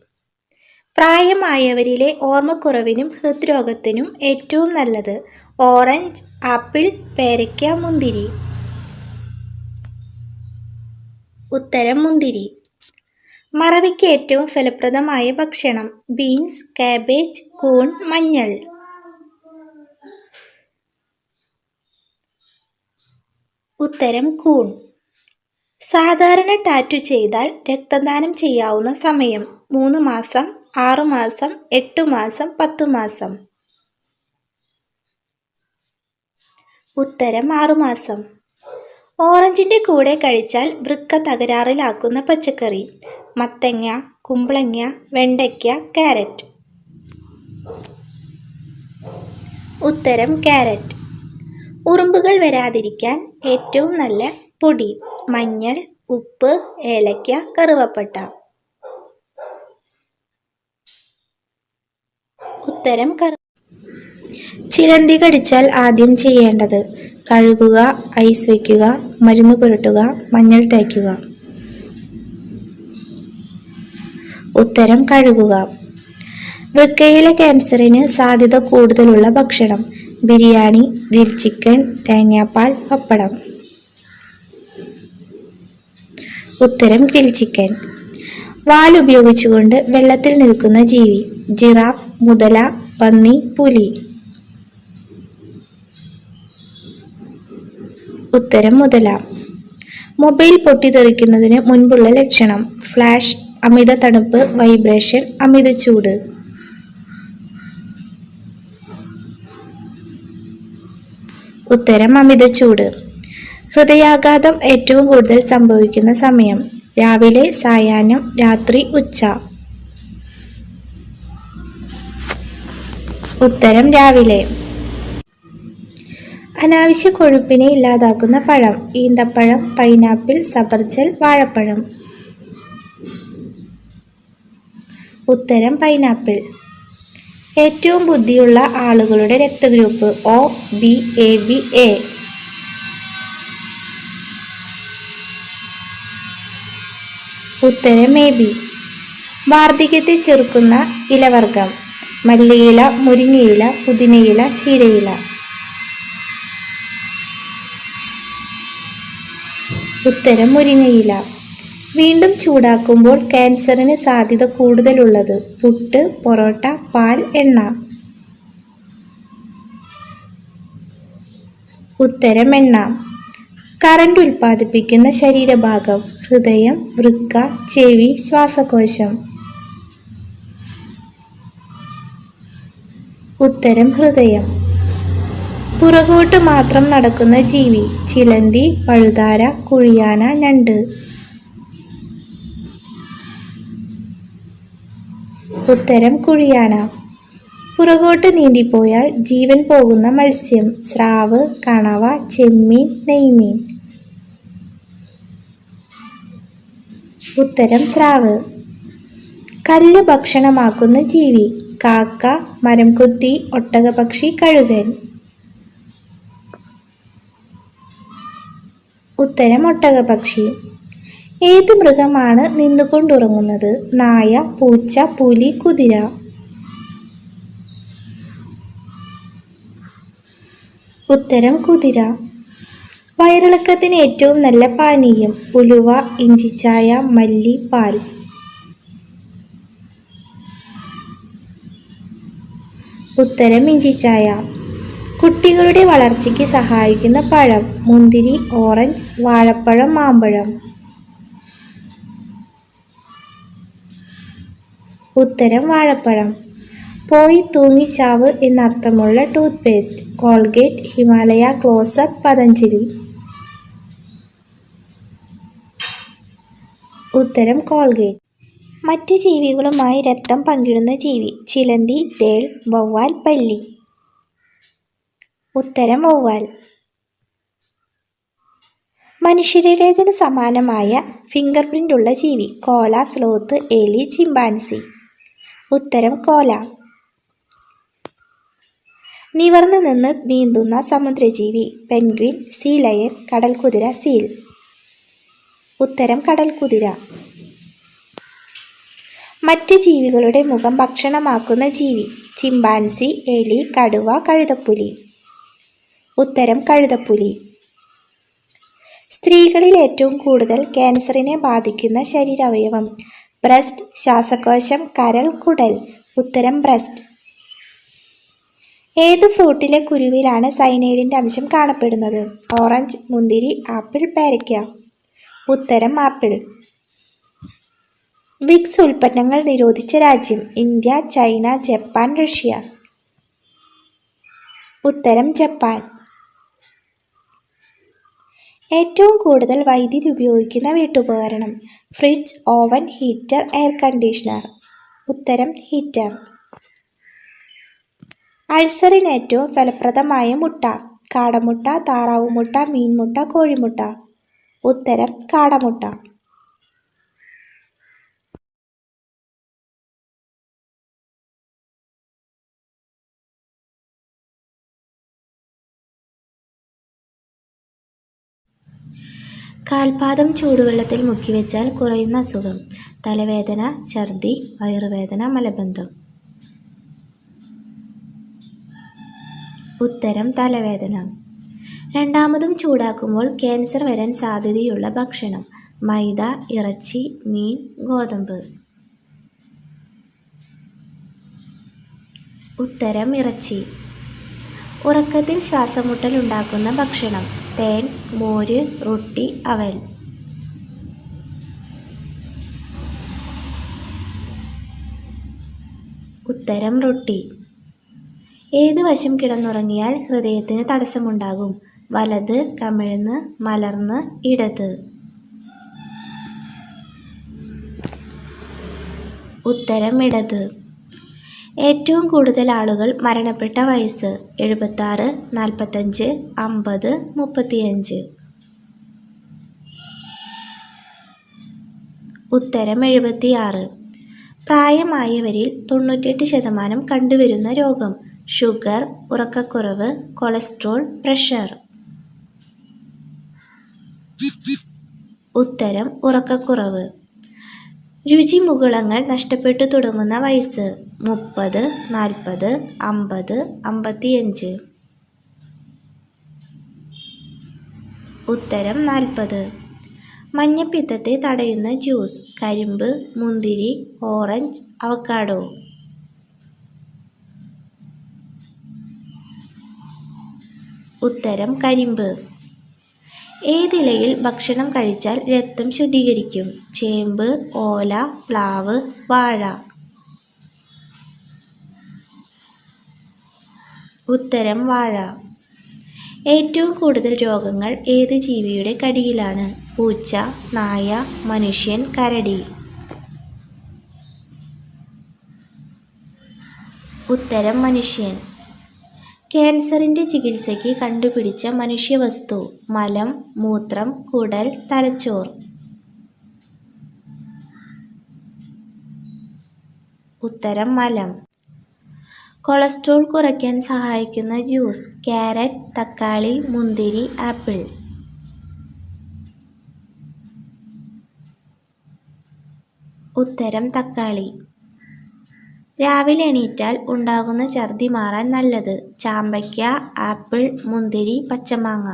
പ്രായമായവരിലെ ഓർമ്മക്കുറവിനും ഹൃദ്രോഗത്തിനും ഏറ്റവും നല്ലത്? ഓറഞ്ച്, ആപ്പിൾ, പേരയ്ക്ക, മുന്തിരി. ഉത്തരം മുന്തിരി. മറവിക്ക് ഏറ്റവും ഫലപ്രദമായ ഭക്ഷണം? ബീൻസ്, കാബേജ്, കൂൺ, മഞ്ഞൾ. ഉത്തരം കൂൺ. സാധാരണ ടാറ്റു ചെയ്താൽ രക്തദാനം ചെയ്യാവുന്ന സമയം? 3 മാസം, 6 മാസം, 8 മാസം, 10 മാസം. ഉത്തരം 6 മാസം. ഓറഞ്ചിന്റെ കൂടെ കഴിച്ചാൽ വൃക്ക തകരാറിലാക്കുന്ന പച്ചക്കറി? മത്തങ്ങ, കുമ്പളങ്ങ, വെണ്ടയ്ക്ക, ക്യാരറ്റ്. ഉത്തരം ക്യാരറ്റ്. ഉറുമ്പുകൾ വരാതിരിക്കാൻ ഏറ്റവും നല്ല പൊടി? മഞ്ഞൾ, ഉപ്പ്, ഏലക്ക, കറുവപ്പട്ട. ഉത്തരം ചിലന്തി കടിച്ചാൽ ആദ്യം ചെയ്യേണ്ടത്? കഴുകുക, ഐസ് വയ്ക്കുക, മരുന്ന് പുരട്ടുക, മഞ്ഞൾ തേക്കുക. ഉത്തരം കഴുകുക. വൃക്കയിലെ ക്യാൻസറിന് സാധ്യത കൂടുതലുള്ള ഭക്ഷണം? ബിരിയാണി, ഗ്രിൽ ചിക്കൻ, തേങ്ങാപ്പാൽ, പപ്പടം. ഉത്തരം ഗ്രിൽ ചിക്കൻ. വാൽ ഉപയോഗിച്ചുകൊണ്ട് വെള്ളത്തിൽ നിൽക്കുന്ന ജീവി? ജിറാഫ്, മുതല, പന്നി, പുലി. ഉത്തരം മുതല. മൊബൈൽ പൊട്ടിത്തെറിക്കുന്നതിന് മുൻപുള്ള ലക്ഷണം? ഫ്ലാഷ്, അമിത തണുപ്പ്, വൈബ്രേഷൻ, അമിത ചൂട്. ഉത്തരം അമിത ചൂട്. ഹൃദയാഘാതം ഏറ്റവും കൂടുതൽ സംഭവിക്കുന്ന സമയം? രാവിലെ, സായാഹ്നം, രാത്രി, ഉച്ച. ഉത്തരം രാവിലെ. അനാവശ്യ കൊഴുപ്പിനെ ഇല്ലാതാക്കുന്ന പഴം? ഈന്തപ്പഴം, പൈനാപ്പിൾ, സബർജൽ, വാഴപ്പഴം. ഉത്തരം പൈനാപ്പിൾ. ഏറ്റവും ബുദ്ധിയുള്ള ആളുകളുടെ രക്തഗ്രൂപ്പ്? O, B, AB, A. ഉത്തരം AB. വാർദ്ധക്യത്തെ ചെറുക്കുന്ന ഇലവർഗം? മല്ലിയില, മുരിങ്ങയില, പുതിനയില, ചീരയില. ഉത്തരം മുരിങ്ങയില. വീണ്ടും ചൂടാക്കുമ്പോൾ ക്യാൻസറിന് സാധ്യത കൂടുതലുള്ളത്? പുട്ട്, പൊറോട്ട, പാൽ, എണ്ണ. ഉത്തരം എണ്ണ. കറന്റ് ഉൽപ്പാദിപ്പിക്കുന്ന ശരീരഭാഗം? ഹൃദയം, വൃക്ക, ചെവി, ശ്വാസകോശം. ഉത്തരം ഹൃദയം. പുറകോട്ട് മാത്രം നടക്കുന്ന ജീവി? ചിലന്തി, പഴുതാര, കുഴിയാന, ഞണ്ട്. ഉത്തരം കുഴിയാന. പുറകോട്ട് നീന്തിപ്പോയാൽ ജീവൻ പോകുന്ന മത്സ്യം? സ്രാവ്, കണവ, ചെമ്മീൻ, നെയ്മീൻ. ഉത്തരം സ്രാവ്. കല്ല് ഭക്ഷണമാക്കുന്ന ജീവി? കാക്ക, മരംകൊത്തി, ഒട്ടകപക്ഷി, കഴുകൻ. ഉത്തരം ഒട്ടകപക്ഷി. ഏത് മൃഗമാണ് നിന്നുകൊണ്ടുറങ്ങുന്നത്? നായ, പൂച്ച, പുലി, കുതിര. ഉത്തരം കുതിര. വയറിളക്കത്തിന് ഏറ്റവും നല്ല പാനീയം? ഉലുവ, ഇഞ്ചിച്ചായ, മല്ലി, പാൽ. ഉത്തരം ഇഞ്ചിച്ചായ. കുട്ടികളുടെ വളർച്ചയ്ക്ക് സഹായിക്കുന്ന പഴം? മുന്തിരി, ഓറഞ്ച്, വാഴപ്പഴം, മാമ്പഴം. ഉത്തരം വാഴപ്പഴം. പോയി തൂങ്ങിച്ചാവ് എന്നർത്ഥമുള്ള tooth paste? Colgate, Himalaya, close-up, Patanjali. ഉത്തരം കോൾഗേറ്റ്. മറ്റ് ജീവികളുമായി രക്തം പങ്കിടുന്ന ജീവി? ചിലന്തി, തേൾ, വവ്വാൽ, പല്ലി. ഉത്തരം വവ്വാൽ. മനുഷ്യരുടേതിന് സമാനമായ ഫിംഗർ പ്രിന്റ് ഉള്ള ജീവി? കോല, സ്ലോത്ത്, എലി, ചിമ്പാൻസി. ഉത്തരം കോല. നിവർന്നു നിന്ന് നീന്തുന്ന സമുദ്രജീവി? പെൻഗ്വിൻ, സീ ലയൺ, കടൽക്കുതിര, സീൽ. ഉത്തരം കടൽക്കുതിര. മറ്റു ജീവികളുടെ മുഖം ഭക്ഷണമാക്കുന്ന ജീവി? ചിമ്പാൻസി, എലി, കടുവ, കഴുതപ്പുലി. ഉത്തരം കഴുതപ്പുലി. സ്ത്രീകളിൽ ഏറ്റവും കൂടുതൽ ക്യാൻസറിനെ ബാധിക്കുന്ന ശരീരാവയവം? ബ്രസ്റ്റ്, ശ്വാസകോശം, കരൾ, കുടൽ. ഉത്തരം ബ്രസ്റ്റ്. ഏത് ഫ്രൂട്ടിലെ കുരുവിലാണ് സയനൈഡിന്റെ അംശം കാണപ്പെടുന്നത്? ഓറഞ്ച്, മുന്തിരി, ആപ്പിൾ, പേരയ്ക്ക. ഉത്തരം ആപ്പിൾ. വിക്സ് ഉൽപ്പന്നങ്ങൾ നിരോധിച്ച രാജ്യം? India, China, Japan, Russia. ഉത്തരം ജപ്പാൻ. ഏറ്റവും കൂടുതൽ വൈദ്യുതി ഉപയോഗിക്കുന്ന വീട്ടുപകരണം? Fridge, oven, heater, air conditioner. ഉത്തരം ഹീറ്റർ. അൾസറിന് ഏറ്റവും ഫലപ്രദമായ മുട്ട? കാടമുട്ട, താറാവുമുട്ട, മീൻമുട്ട, കോഴിമുട്ട. ഉത്തരം കാടമുട്ട. കാൽപാദം ചൂടുവെള്ളത്തിൽ മുക്കിവെച്ചാൽ കുറയുന്ന അസുഖം? തലവേദന, ഛർദി, വയറുവേദന, മലബന്ധം. ഉത്തരം തലവേദന. രണ്ടാമതും ചൂടാക്കുമ്പോൾ ക്യാൻസർ വരാൻ സാധ്യതയുള്ള ഭക്ഷണം? മൈദ, ഇറച്ചി, മീൻ, ഗോതമ്പ്. ഉത്തരം ഇറച്ചി. ഉറക്കത്തിൽ ശ്വാസമുട്ടൽ ഉണ്ടാക്കുന്ന ഭക്ഷണം? തേൻ, മോര്, റൊട്ടി, അവൽ. ഉത്തരം റൊട്ടി. ഏത് വശം കിടന്നുറങ്ങിയാൽ ഹൃദയത്തിന് തടസ്സമുണ്ടാകും? വലത്, കമിഴ്ന്ന്, മലർന്ന്, ഇടത്. ഉത്തരം ഇടത്. ഏറ്റവും കൂടുതൽ ആളുകൾ മരണപ്പെട്ട വയസ്സ്? 76, 45, 50, 35. ഉത്തരം 76. പ്രായമായവരിൽ 98% കണ്ടുവരുന്ന രോഗം? ഷുഗർ, ഉറക്കക്കുറവ്, കൊളസ്ട്രോൾ, പ്രഷർ. ഉത്തരം ഉറക്കക്കുറവ്. രുചിമുകുളങ്ങൾ നഷ്ടപ്പെട്ടു തുടങ്ങുന്ന വയസ്സ്? 30, 40, 50, 55. ഉത്തരം 40. മഞ്ഞപ്പിത്തത്തെ തടയുന്ന ജ്യൂസ്: കരിമ്പ്, മുന്തിരി, ഓറഞ്ച്, അവക്കാഡോ. ഉത്തരം കരിമ്പ്. ഏതിലയിൽ ഭക്ഷണം കഴിച്ചാൽ രക്തം ശുദ്ധീകരിക്കും? ചേമ്പ്, ഓല, പ്ലാവ്, വാഴ. ഉത്തരം വാഴ. ഏറ്റവും കൂടുതൽ രോഗങ്ങൾ ഏത് ജീവിയുടെ കടിയിലാണ്? പൂച്ച, നായ, മനുഷ്യൻ, കരടി. ഉത്തരം മനുഷ്യൻ. ക്യാൻസറിന്റെ ചികിത്സയ്ക്ക് കണ്ടുപിടിച്ച മനുഷ്യവസ്തു: മലം, മൂത്രം, കുടൽ, തലച്ചോർ. ഉത്തരം മലം. കൊളസ്ട്രോൾ കുറയ്ക്കാൻ സഹായിക്കുന്ന ജ്യൂസ്: ക്യാരറ്റ്, തക്കാളി, മുന്തിരി, ആപ്പിൾ. ഉത്തരം തക്കാളി. രാവിലെ എണീറ്റാൽ ഉണ്ടാകുന്ന ഛർദി മാറാൻ നല്ലത്: ചാമ്പയ്ക്ക, ആപ്പിൾ, മുന്തിരി, പച്ചമാങ്ങ.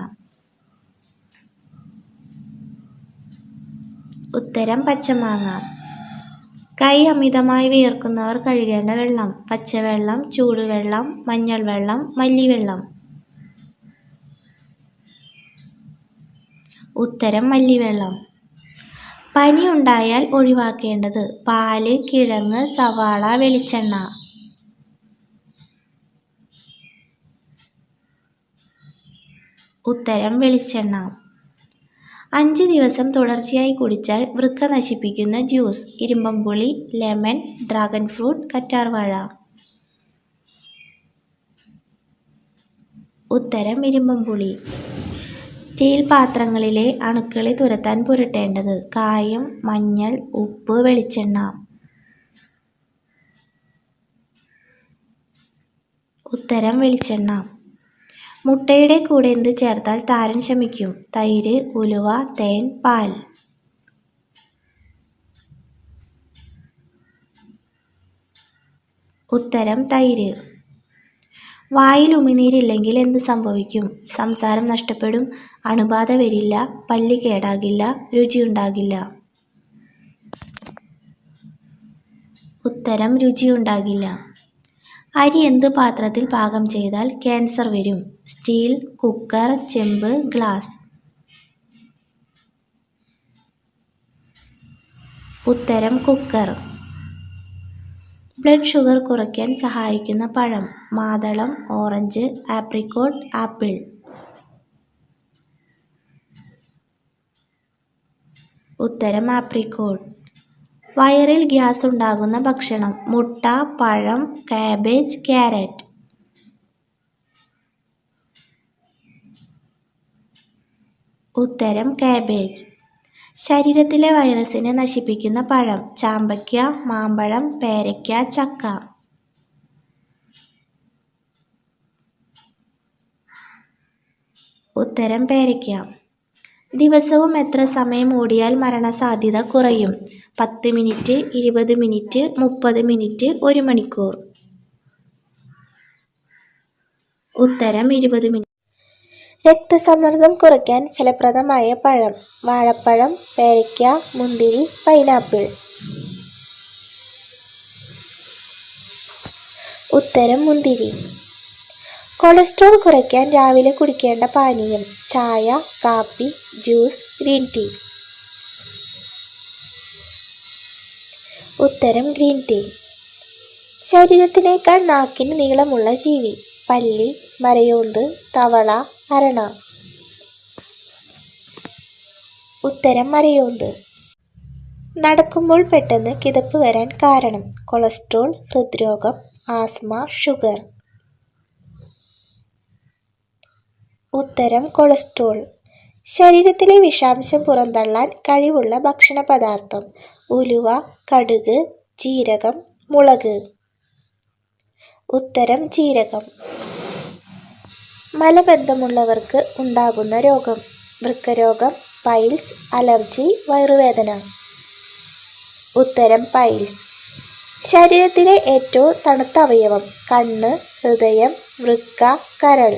ഉത്തരം പച്ചമാങ്ങ. കൈ അമിതമായി വിയർക്കുന്നവർ കഴുകേണ്ട വെള്ളം: പച്ചവെള്ളം, ചൂടുവെള്ളം, മഞ്ഞൾ വെള്ളം, മല്ലിവെള്ളം. ഉത്തരം മല്ലിവെള്ളം. പനി ഉണ്ടായാൽ ഒഴിവാക്കേണ്ടത്: പാല്, കിഴങ്ങ്, സവാള, വെളിച്ചെണ്ണ. ഉത്തരം വെളിച്ചെണ്ണ. 5 ദിവസം തുടർച്ചയായി കുടിച്ചാൽ വൃക്ക നശിപ്പിക്കുന്ന ജ്യൂസ്: ഇരുമ്പമ്പുളി, ലെമൺ, ഡ്രാഗൺ ഫ്രൂട്ട്, കറ്റാർവാഴ. ഉത്തരം ഇരുമ്പമ്പുളി. സ്റ്റീൽ പാത്രങ്ങളിലെ അണുക്കളെ തുരത്താൻ പുരട്ടേണ്ടത്: കായം, മഞ്ഞൾ, ഉപ്പ്, വെളിച്ചെണ്ണ. ഉത്തരം വെളിച്ചെണ്ണ. മുട്ടയുടെ കൂടെ എന്ത് ചേർത്താൽ താരൻ ശമിക്കും? തൈര്, ഉലുവ, തേൻ, പാൽ. ഉത്തരം തൈര്. വായിൽ ഉമിനീരില്ലെങ്കിൽ എന്ത് സംഭവിക്കും? സംസാരം നഷ്ടപ്പെടും, അണുബാധ വരില്ല, പല്ല് കേടാകില്ല, രുചിയുണ്ടാകില്ല. ഉത്തരം രുചിയുണ്ടാകില്ല. അരി എന്ത് പാത്രത്തിൽ പാകം ചെയ്താൽ ക്യാൻസർ വരും? സ്റ്റീൽ, കുക്കർ, ചെമ്പ്, ഗ്ലാസ്. ഉത്തരം കുക്കർ. ബ്ലഡ് ഷുഗർ കുറയ്ക്കാൻ സഹായിക്കുന്ന പഴം: മാതളം, ഓറഞ്ച്, ആപ്രിക്കോട്ട്, ആപ്പിൾ. ഉത്തരം ആപ്രിക്കോട്ട്. വയറിൽ ഗ്യാസ് ഉണ്ടാകുന്ന ഭക്ഷണം: മുട്ട, പഴം, കാബേജ്, ക്യാരറ്റ്. ഉത്തരം കാബേജ്. ശരീരത്തിലെ വൈറസിനെ നശിപ്പിക്കുന്ന പഴം: ചാമ്പയ്ക്ക, മാമ്പഴം, പേരയ്ക്ക, ചക്ക. ഉത്തരം പേരയ്ക്ക. ദിവസവും എത്ര സമയം ഓടിയാൽ മരണസാധ്യത കുറയും? 10 മിനിറ്റ്, 20 മിനിറ്റ്, 30 മിനിറ്റ്, 1 മണിക്കൂർ. ഉത്തരം 20 മിനിറ്റ്. രക്തസമ്മർദ്ദം കുറയ്ക്കാൻ ഫലപ്രദമായ പഴം: വാഴപ്പഴം, പേരയ്ക്ക, മുന്തിരി, പൈനാപ്പിൾ. ഉത്തരം മുന്തിരി. കൊളസ്ട്രോൾ കുറയ്ക്കാൻ രാവിലെ കുടിക്കേണ്ട പാനീയം: ചായ, കാപ്പി, ജ്യൂസ്, ഗ്രീൻ ടീ. ഉത്തരം ഗ്രീൻ ടീ. ശരീരത്തിനേക്കാൾ നാക്കിന് നീളമുള്ള ജീവി: പല്ലി, മരയോന്ത്, തവള, അരണ. ഉത്തരം മരയോന്ത്. നടക്കുമ്പോൾ പെട്ടെന്ന് കിതപ്പ് വരാൻ കാരണം: കൊളസ്ട്രോൾ, ഹൃദ്രോഗം, ആസ്മ, ഷുഗർ. ഉത്തരം കൊളസ്ട്രോൾ. ശരീരത്തിലെ വിഷാംശം പുറന്തള്ളാൻ കഴിവുള്ള ഭക്ഷണ പദാർത്ഥം: ഉലുവ, കടുക്, ജീരകം, മുളക്. ഉത്തരം ജീരകം. മലബന്ധമുള്ളവർക്ക് ഉണ്ടാകുന്ന രോഗം: വൃക്കരോഗം, പൈൽസ്, അലർജി, വയറുവേദന. ഉത്തരം പൈൽസ്. ശരീരത്തിലെ ഏറ്റവും തണുത്ത അവയവം: കണ്ണ്, ഹൃദയം, വൃക്ക, കരൾ.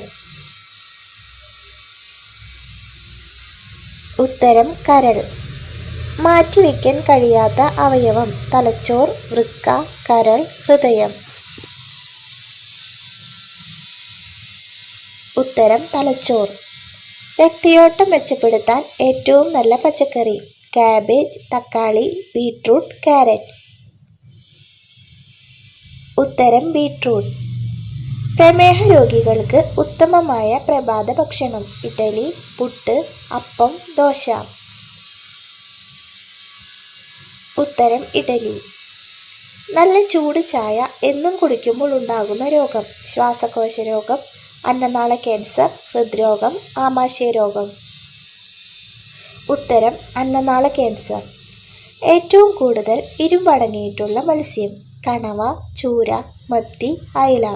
ഉത്തരം കരൾ. മാറ്റിവെക്കാൻ കഴിയാത്ത അവയവം: തലച്ചോർ, വൃക്ക, കരൾ, ഹൃദയം. ഉത്തരം തലച്ചോർ. രക്തയോട്ടം മെച്ചപ്പെടുത്താൻ ഏറ്റവും നല്ല പച്ചക്കറി: കാബേജ്, തക്കാളി, ബീട്രൂട്ട്, കാരറ്റ്. ഉത്തരം ബീട്രൂട്ട്. പ്രമേഹ രോഗികൾക്ക് ഉത്തമമായ പ്രഭാത ഭക്ഷണം: ഇഡ്ഡലി, പുട്ട്, അപ്പം, ദോശ. ഉത്തരം ഇഡ്ഡലി. നല്ല ചൂട് ചായ എന്നും കുടിക്കുമ്പോൾ ഉണ്ടാകുന്ന രോഗം: ശ്വാസകോശ രോഗം, അന്നനാള ക്യാൻസർ, ഹൃദ്രോഗം, ആമാശയരോഗം. ഉത്തരം അന്നനാള ക്യാൻസർ. ഏറ്റവും കൂടുതൽ ഇരുമ്പടങ്ങിയിട്ടുള്ള മത്സ്യം: കണവ, ചൂര, മത്തി, അയല.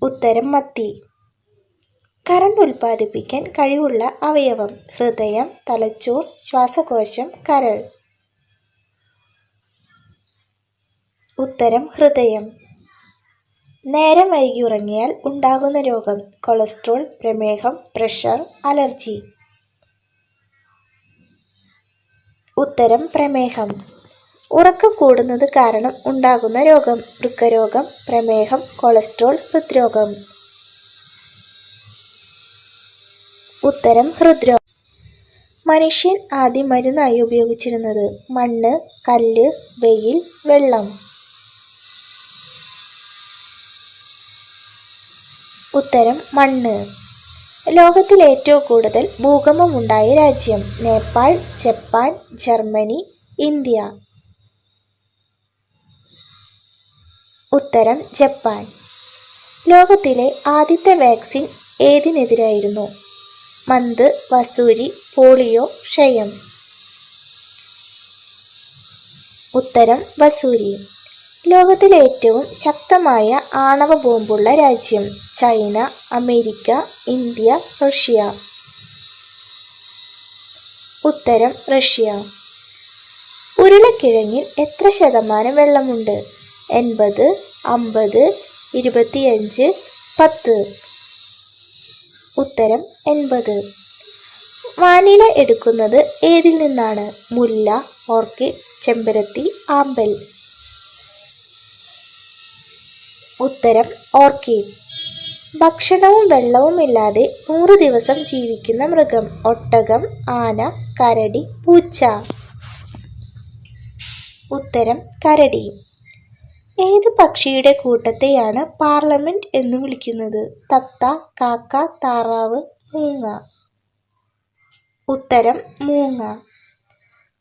ഉത്തരം മത്തി. കറണ്ട് ഉൽപ്പാദിപ്പിക്കാൻ കഴിവുള്ള അവയവം: ഹൃദയം, തലച്ചോർ, ശ്വാസകോശം, കരൾ. ഉത്തരം ഹൃദയം. നേരം വൈകി ഉറങ്ങിയാൽ ഉണ്ടാകുന്ന രോഗം: കൊളസ്ട്രോൾ, പ്രമേഹം, പ്രഷർ, അലർജി. ഉത്തരം പ്രമേഹം. ഉറക്കം കൂടുന്നത് കാരണം ഉണ്ടാകുന്ന രോഗം: വൃക്കരോഗം, പ്രമേഹം, കൊളസ്ട്രോൾ, ഹൃദ്രോഗം. ഉത്തരം ഹൃദ്രോഗം. മനുഷ്യൻ ആദ്യം മരുന്നായി ഉപയോഗിച്ചിരുന്നത്: മണ്ണ്, കല്ല്, വെയിൽ, വെള്ളം. ഉത്തരം മണ്ണ്. ലോകത്തിൽ ഏറ്റവും കൂടുതൽ ഭൂകമ്പമുണ്ടായ രാജ്യം: നേപ്പാൾ, ജപ്പാൻ, ജർമ്മനി, ഇന്ത്യ. ഉത്തരം ജപ്പാൻ. ലോകത്തിലെ ആദ്യത്തെ വാക്സിൻ ഏതിനെതിരായിരുന്നു? മന്ത്, വസൂരി, പോളിയോ, ക്ഷയം. ഉത്തരം വസൂരി. ലോകത്തിലെ ഏറ്റവും ശക്തമായ ആണവ ബോംബുള്ള രാജ്യം: ചൈന, അമേരിക്ക, ഇന്ത്യ, റഷ്യ. ഉത്തരം റഷ്യ. ഉരുളക്കിഴങ്ങിൽ എത്ര ശതമാനം വെള്ളമുണ്ട്? 80, 50, 25, 10. ഉത്തരം 80. വാനില എടുക്കുന്നത് ഏതിൽ നിന്നാണ്? മുല്ല, ഓർക്കിഡ്, ചെമ്പരത്തി, ആമ്പൽ. ഉത്തരം ഓർക്കിഡ്. ഭക്ഷണവും വെള്ളവുമില്ലാതെ 100 ദിവസം ജീവിക്കുന്ന മൃഗം: ഒട്ടകം, ആന, കരടി, പൂച്ച. ഉത്തരം കരടി. ഏത് പക്ഷിയുടെ കൂട്ടത്തെയാണ് പാർലമെന്റ് എന്ന് വിളിക്കുന്നത്? തത്ത, കാക്ക, താറാവ്, മൂങ്ങ. ഉത്തരം മൂങ്ങ.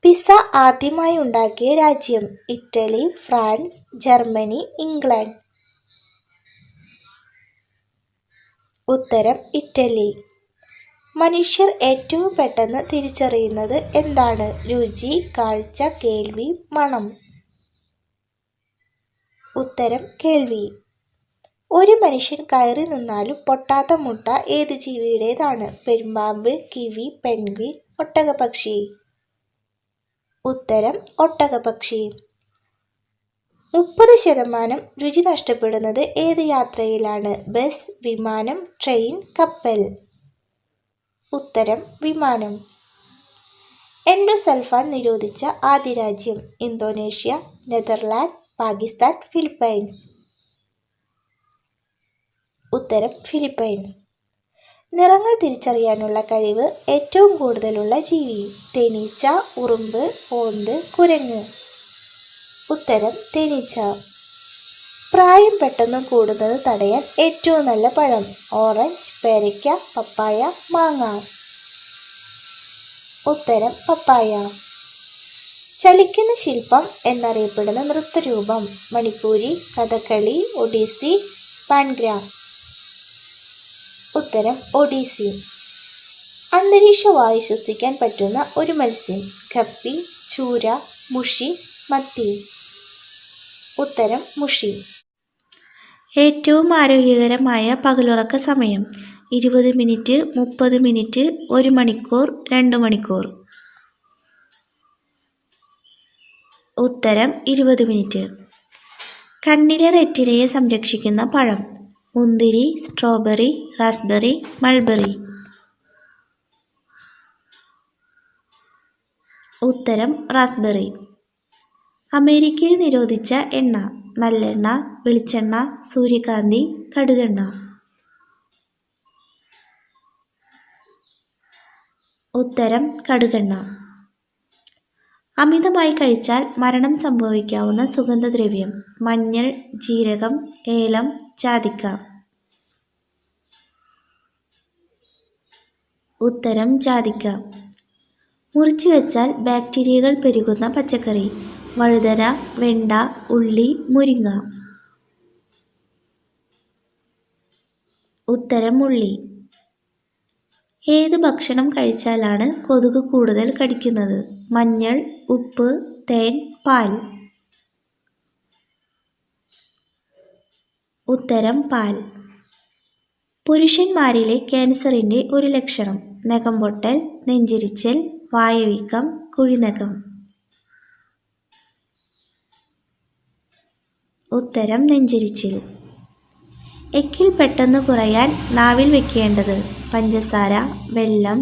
പിസ്സ ആദ്യമായി ഉണ്ടാക്കിയ രാജ്യം: ഇറ്റലി, ഫ്രാൻസ്, ജർമ്മനി, ഇംഗ്ലണ്ട്. ഉത്തരം ഇറ്റലി. മനുഷ്യർ ഏറ്റവും പെട്ടെന്ന് തിരിച്ചറിയുന്നത് എന്താണ്? രുചി, കാഴ്ച, കേൾവി, മണം. ഉത്തരം കേൾവി. ഒരു മനുഷ്യൻ കയറി നിന്നാലും പൊട്ടാത്ത മുട്ട ഏത് ജീവിയുടേതാണ്? പെരുമ്പാമ്പ്, കിവി, പെൻഗ്വിൻ, ഒട്ടകപ്പക്ഷി. ഉത്തരം ഒട്ടകപ്പക്ഷി. 30% രുചി നഷ്ടപ്പെടുന്നത് ഏത് യാത്രയിലാണ്? ബസ്, വിമാനം, ട്രെയിൻ, കപ്പൽ. ഉത്തരം വിമാനം. എൻഡോസൾഫാൻ നിരോധിച്ച ആദ്യ രാജ്യം: ഇന്തോനേഷ്യ, നെതർലാൻഡ്, പാകിസ്ഥാൻ, ഫിലിപ്പൈൻസ്. ഉത്തരം ഫിലിപ്പൈൻസ്. നിറങ്ങൾ തിരിച്ചറിയാനുള്ള കഴിവ് ഏറ്റവും കൂടുതലുള്ള ജീവി: തേനീച്ച, ഉറുമ്പ്, ഓന്ത്, കുരങ്ങ്. ഉത്തരം തേനീച്ച. പ്രായം പെട്ടെന്ന് കൂടുന്നത് തടയാൻ ഏറ്റവും നല്ല പഴം: ഓറഞ്ച്, പേരയ്ക്ക, പപ്പായ, മാങ്ങ. ഉത്തരം പപ്പായ. ചലിക്കുന്ന ശില്പം എന്നറിയപ്പെടുന്ന നൃത്തരൂപം: മണിപ്പൂരി, കഥകളി, ഒഡീസി, പാൻഗ്ര. ഉത്തരം ഒഡീസി. അന്തരീക്ഷ വായു ശ്വസിക്കാൻ പറ്റുന്ന ഒരു മത്സ്യം: ഗപ്പി, ചൂര, മുഷി, മത്തി. ഉത്തരം മുഷി. ഏറ്റവും ആരോഗ്യകരമായ പകലുറക്ക സമയം: 20 മിനിറ്റ്, 30 മിനിറ്റ്, 1 മണിക്കൂർ, 2 മണിക്കൂർ. ഉത്തരം 20 മിനിറ്റ്. കണ്ണിലെ റെറ്റിനയെ സംരക്ഷിക്കുന്ന പഴം: മുന്തിരി, സ്ട്രോബെറി, റാസ്ബെറി, മൾബെറി. ഉത്തരം റാസ്ബെറി. അമേരിക്കയിൽ നിരോധിച്ച എണ്ണ: നല്ലെണ്ണ, വെളിച്ചെണ്ണ, സൂര്യകാന്തി, കടുകെണ്ണ. ഉത്തരം കടുകെണ്ണ. അമിതമായി കഴിച്ചാൽ മരണം സംഭവിക്കാവുന്ന സുഗന്ധദ്രവ്യം: മഞ്ഞൾ, ജീരകം, ഏലം, ജാതിക്ക. ഉത്തരം ജാതിക്ക. മുറിച്ചു വെച്ചാൽ ബാക്ടീരിയകൾ പെരുകുന്ന പച്ചക്കറി: വഴുതന, വെണ്ട, ഉള്ളി, മുരിങ്ങ. ഉത്തരം ഉള്ളി. ഏത് ഭക്ഷണം കഴിച്ചാലാണ് കൊതുക് കൂടുതൽ കടിക്കുന്നത്? മഞ്ഞൾ, ഉപ്പ്, തേൻ, പാൽ. ഉത്തരം പാൽ. പുരുഷന്മാരിലെ ക്യാൻസറിൻ്റെ ഒരു ലക്ഷണം: നഖം പൊട്ടൽ, നെഞ്ചിരിച്ചൽ, വായവീക്കം, കുഴിനഖം. ഉത്തരം നെഞ്ചിരിച്ചിൽ. എക്കിൽ പെട്ടെന്ന് കുറയാൻ നാവിൽ വെക്കേണ്ടത്: പഞ്ചസാര, വെല്ലം,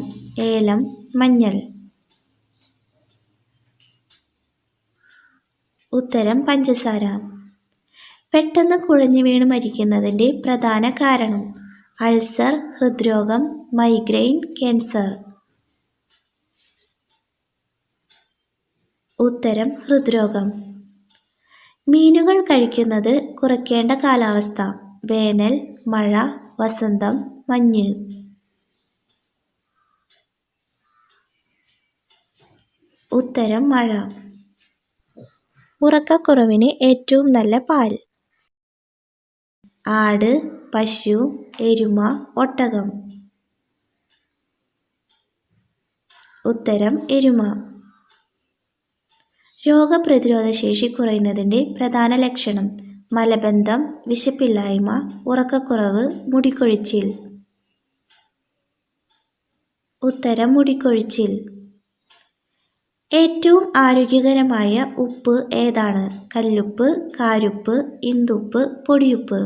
ഏലം, മഞ്ഞൾ. ഉത്തരം പഞ്ചസാര. പെട്ടെന്ന് കുഴഞ്ഞു വീണ് മരിക്കുന്നതിൻ്റെ പ്രധാന കാരണം: അൾസർ, ഹൃദ്രോഗം, മൈഗ്രെയിൻ, ക്യാൻസർ. ഉത്തരം ഹൃദ്രോഗം. മീനുകൾ കഴിക്കുന്നത് കുറയ്ക്കേണ്ട കാലാവസ്ഥ: വേനൽ, മഴ, വസന്തം, മഞ്ഞ്. ഉത്തരം മഴ. ഉറക്കക്കുറവിന് ഏറ്റവും നല്ല പാൽ: ആട്, പശു, എരുമ, ഒട്ടകം. ഉത്തരം എരുമ. രോഗപ്രതിരോധ ശേഷി കുറയുന്നതിൻ്റെ പ്രധാന ലക്ഷണം: മലബന്ധം, വിശപ്പില്ലായ്മ, ഉറക്കക്കുറവ്, മുടികൊഴിച്ചിൽ. ഉത്തരം മുടികൊഴിച്ചിൽ. ഏറ്റവും ആരോഗ്യകരമായ ഉപ്പ് ഏതാണ്? കല്ലുപ്പ്, കാരുപ്പ്, ഇന്ദുപ്പ്, പൊടിയുപ്പ്.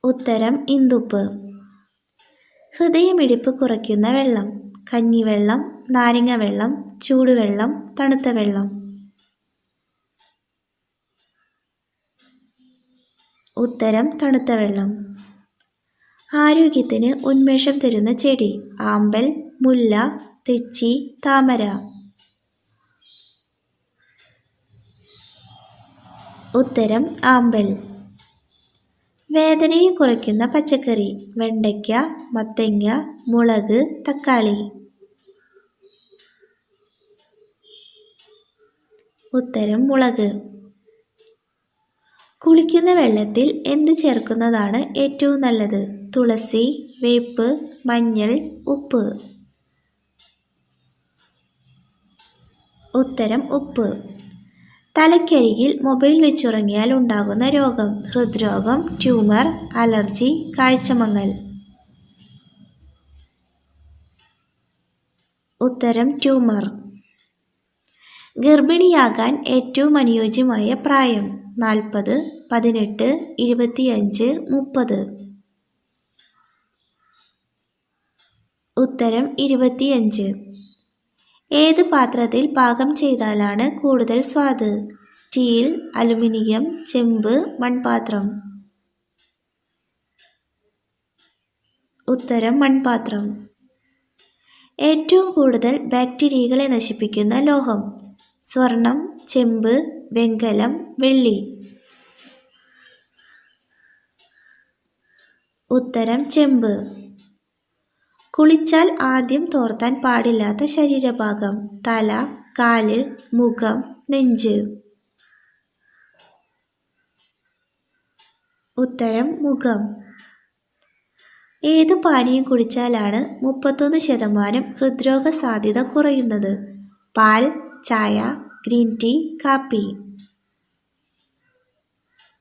ഉത്തരം ഇന്ദുപ്പ്. ഹൃദയമിടിപ്പ് കുറയ്ക്കുന്ന വെള്ളം: കഞ്ഞിവെള്ളം, നാരങ്ങ വെള്ളം, ചൂടുവെള്ളം, തണുത്ത വെള്ളം. ഉത്തരം തണുത്ത വെള്ളം. ആരോഗ്യത്തിന് ഉന്മേഷം തരുന്ന ചെടി: ആമ്പൽ, മുല്ല, തെച്ചി, താമര. ഉത്തരം ആമ്പൽ. വേദനയെ കുറയ്ക്കുന്ന പച്ചക്കറി: വെണ്ടയ്ക്ക, മത്തങ്ങ, മുളക്, തക്കാളി. ഉത്തരം മുളക്. കുളിക്കുന്ന വെള്ളത്തിൽ എന്ത് ചേർക്കുന്നതാണ് ഏറ്റവും നല്ലത്? തുളസി, വേപ്പ്, മഞ്ഞൾ, ഉപ്പ്. ഉത്തരം ഉപ്പ്. തലയ്ക്കരികിൽ മൊബൈൽ വെച്ചുറങ്ങിയാൽ ഉണ്ടാകുന്ന രോഗം: ഹൃദ്രോഗം, ട്യൂമർ, അലർജി, കാഴ്ചമങ്ങൽ. ഉത്തരം ട്യൂമർ. ഗർഭിണിയാകാൻ ഏറ്റവും അനുയോജ്യമായ പ്രായം: 40, 18, 25, 30. ഉത്തരം 25. ഏത് പാത്രത്തിൽ പാകം ചെയ്താലാണ് കൂടുതൽ സ്വാദ്? സ്റ്റീൽ, അലുമിനിയം, ചെമ്പ്, മൺപാത്രം. ഉത്തരം മൺപാത്രം. ഏറ്റവും കൂടുതൽ ബാക്ടീരിയകളെ നശിപ്പിക്കുന്ന ലോഹം: സ്വർണം, ചെമ്പ്, വെങ്കലം, വെള്ളി. ഉത്തരം ചെമ്പ്. കുളിച്ചാൽ ആദ്യം തോർത്താൻ പാടില്ലാത്ത ശരീരഭാഗം: തല, കാല്, മുഖം, നെഞ്ച്. ഉത്തരം മുഖം. ഏത് പാനീയം കുടിച്ചാലാണ് 31% ഹൃദ്രോഗ സാധ്യത കുറയുന്നത്? പാൽ, ചായ, ഗ്രീൻ ടീ, കാപ്പി.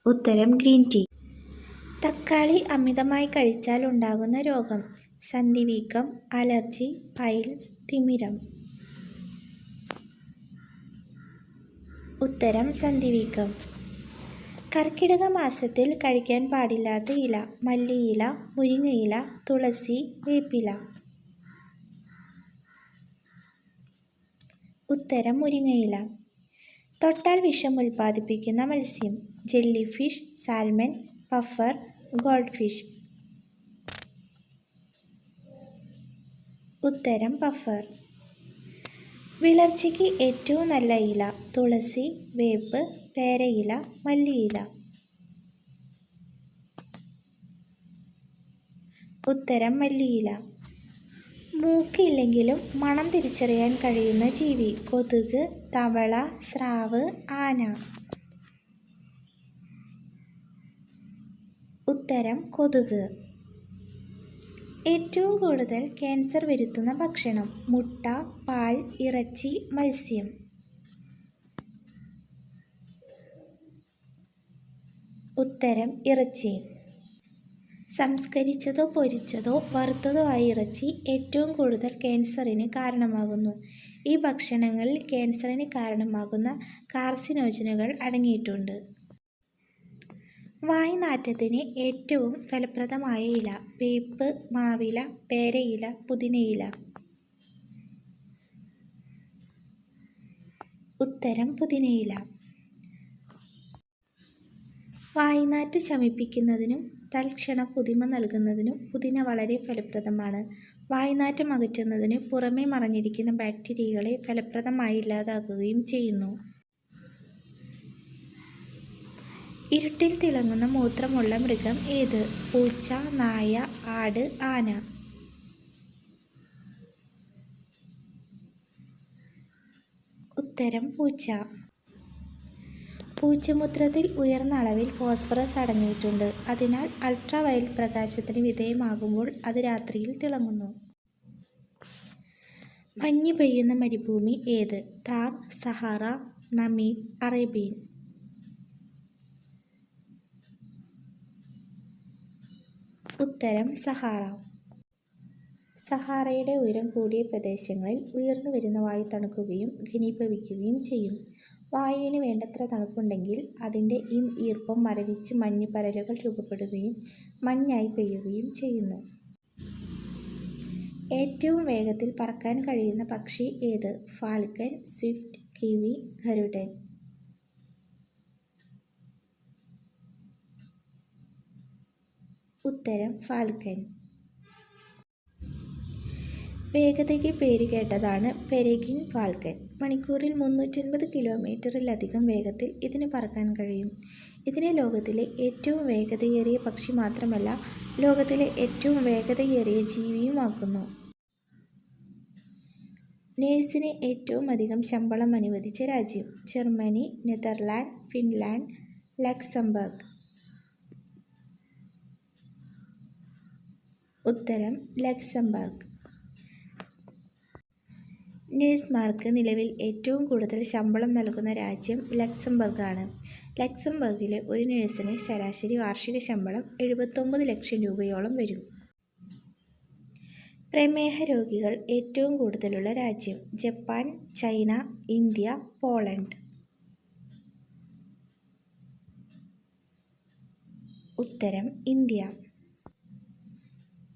ഉത്തരം ഗ്രീൻ ടീ. തക്കാളി അമിതമായി കഴിച്ചാൽ ഉണ്ടാകുന്ന രോഗം: സന്ധിവീക്കം, അലർജി, പൈൽസ്, തിമിരം. ഉത്തരം സന്ധിവീക്കം. കർക്കിടക മാസത്തിൽ കഴിക്കാൻ പാടില്ലാത്ത ഇല: മല്ലിയില, മുരിങ്ങയില, തുളസി, വേപ്പില. ഉത്തരം മുരിങ്ങയില. തൊട്ടാൽ വിഷം ഉൽപ്പാദിപ്പിക്കുന്ന മത്സ്യം? Jelly fish, salmon, puffer, gold fish. ഉത്തരം പഫർ. വിളർച്ചയ്ക്ക് ഏറ്റവും നല്ല ഇല? തുളസി, വേപ്പ്, പേരയില, മല്ലിയില. ഉത്തരം മല്ലിയില. മൂക്കില്ലെങ്കിലും മണം തിരിച്ചറിയാൻ കഴിയുന്ന ജീവി? കൊതുക്, തവള, സ്രാവ്, ആന. ഉത്തരം കൊതുക്. ഏറ്റവും കൂടുതൽ ക്യാൻസർ വരുത്തുന്ന ഭക്ഷണം? മുട്ട, പാൽ, ഇറച്ചി, മത്സ്യം. ഉത്തരം ഇറച്ചി. സംസ്കരിച്ചതോ പൊരിച്ചതോ വറുത്തതോ ആയ ഇറച്ചി ഏറ്റവും കൂടുതൽ ക്യാൻസറിന് കാരണമാകുന്നു. ഈ ഭക്ഷണങ്ങളിൽ ക്യാൻസറിന് കാരണമാകുന്ന കാർസിനോജനുകൾ അടങ്ങിയിട്ടുണ്ട്. വായ്നാറ്റത്തിന് ഏറ്റവും ഫലപ്രദമായ ഇല? വേപ്പ്, മാവില, പേരയില, പുതിനയില. ഉത്തരം പുതിനയില. വായ്നാറ്റ് ശമിപ്പിക്കുന്നതിനും തൽക്ഷണ പുതുമ നൽകുന്നതിനും പുതിന വളരെ ഫലപ്രദമാണ്. വായ്നാറ്റം അകറ്റുന്നതിന് പുറമേ മറഞ്ഞിരിക്കുന്ന ബാക്ടീരിയകളെ ഫലപ്രദമായി ഇല്ലാതാക്കുകയും ചെയ്യുന്നു. ഇരുട്ടിൽ തിളങ്ങുന്ന മൂത്രമുള്ള മൃഗം ഏത്? പൂച്ച, നായ, ആട്, ആന. ഉത്തരം പൂച്ച. പൂച്ചമൂത്രത്തിൽ ഉയർന്ന അളവിൽ ഫോസ്ഫറസ് അടങ്ങിയിട്ടുണ്ട്. അതിനാൽ അൾട്രാവയലറ്റ് പ്രകാശത്തിന് വിധേയമാകുമ്പോൾ അത് രാത്രിയിൽ തിളങ്ങുന്നു. മഞ്ഞ് പെയ്യുന്ന മരുഭൂമി ഏത്? Thar, Sahara, Namib, Arabian. ഉത്തരം സഹാറ. സഹാറയുടെ ഉയരം കൂടിയ പ്രദേശങ്ങളിൽ ഉയർന്നു വരുന്ന വായു തണുക്കുകയും ഘനീഭവിക്കുകയും ചെയ്യും. വായുവിന് വേണ്ടത്ര തണുപ്പുണ്ടെങ്കിൽ അതിൻ്റെ ഈർപ്പം മരവിച്ച് മഞ്ഞ് പരലുകൾ രൂപപ്പെടുകയും മഞ്ഞായി പെയ്യുകയും ചെയ്യുന്നു. ഏറ്റവും വേഗത്തിൽ പറക്കാൻ കഴിയുന്ന പക്ഷി ഏത്? ഫാൽക്കൺ, സ്വിഫ്റ്റ്, കിവി, ഗരുഡൻ. ഉത്തരം ഫാൽക്കൺ. വേഗതയ്ക്ക് പേരുകേട്ടതാണ് പെരേഗ്രിൻ ഫാൽക്കൺ. മണിക്കൂറിൽ 350 കിലോമീറ്ററിലധികം വേഗത്തിൽ ഇതിന് പറക്കാൻ കഴിയും. ഇതിനെ ലോകത്തിലെ ഏറ്റവും വേഗതയേറിയ പക്ഷി മാത്രമല്ല, ലോകത്തിലെ ഏറ്റവും വേഗതയേറിയ ജീവിയുമാക്കുന്നു. നേഴ്സിന് ഏറ്റവും അധികം ശമ്പളം അനുവദിച്ച രാജ്യം? Germany, Netherland, Finland, Luxembourg. ഉത്തരം ലക്സംബർഗ്. നേഴ്സുമാർക്ക് നിലവിൽ ഏറ്റവും കൂടുതൽ ശമ്പളം നൽകുന്ന രാജ്യം ലക്സംബർഗാണ്. ലക്സംബർഗിലെ ഒരു നേഴ്സിന് ശരാശരി വാർഷിക ശമ്പളം 79 ലക്ഷം രൂപയോളം വരും. പ്രമേഹ രോഗികൾ ഏറ്റവും കൂടുതലുള്ള രാജ്യം? Japan, China, India, Poland. ഉത്തരം ഇന്ത്യ.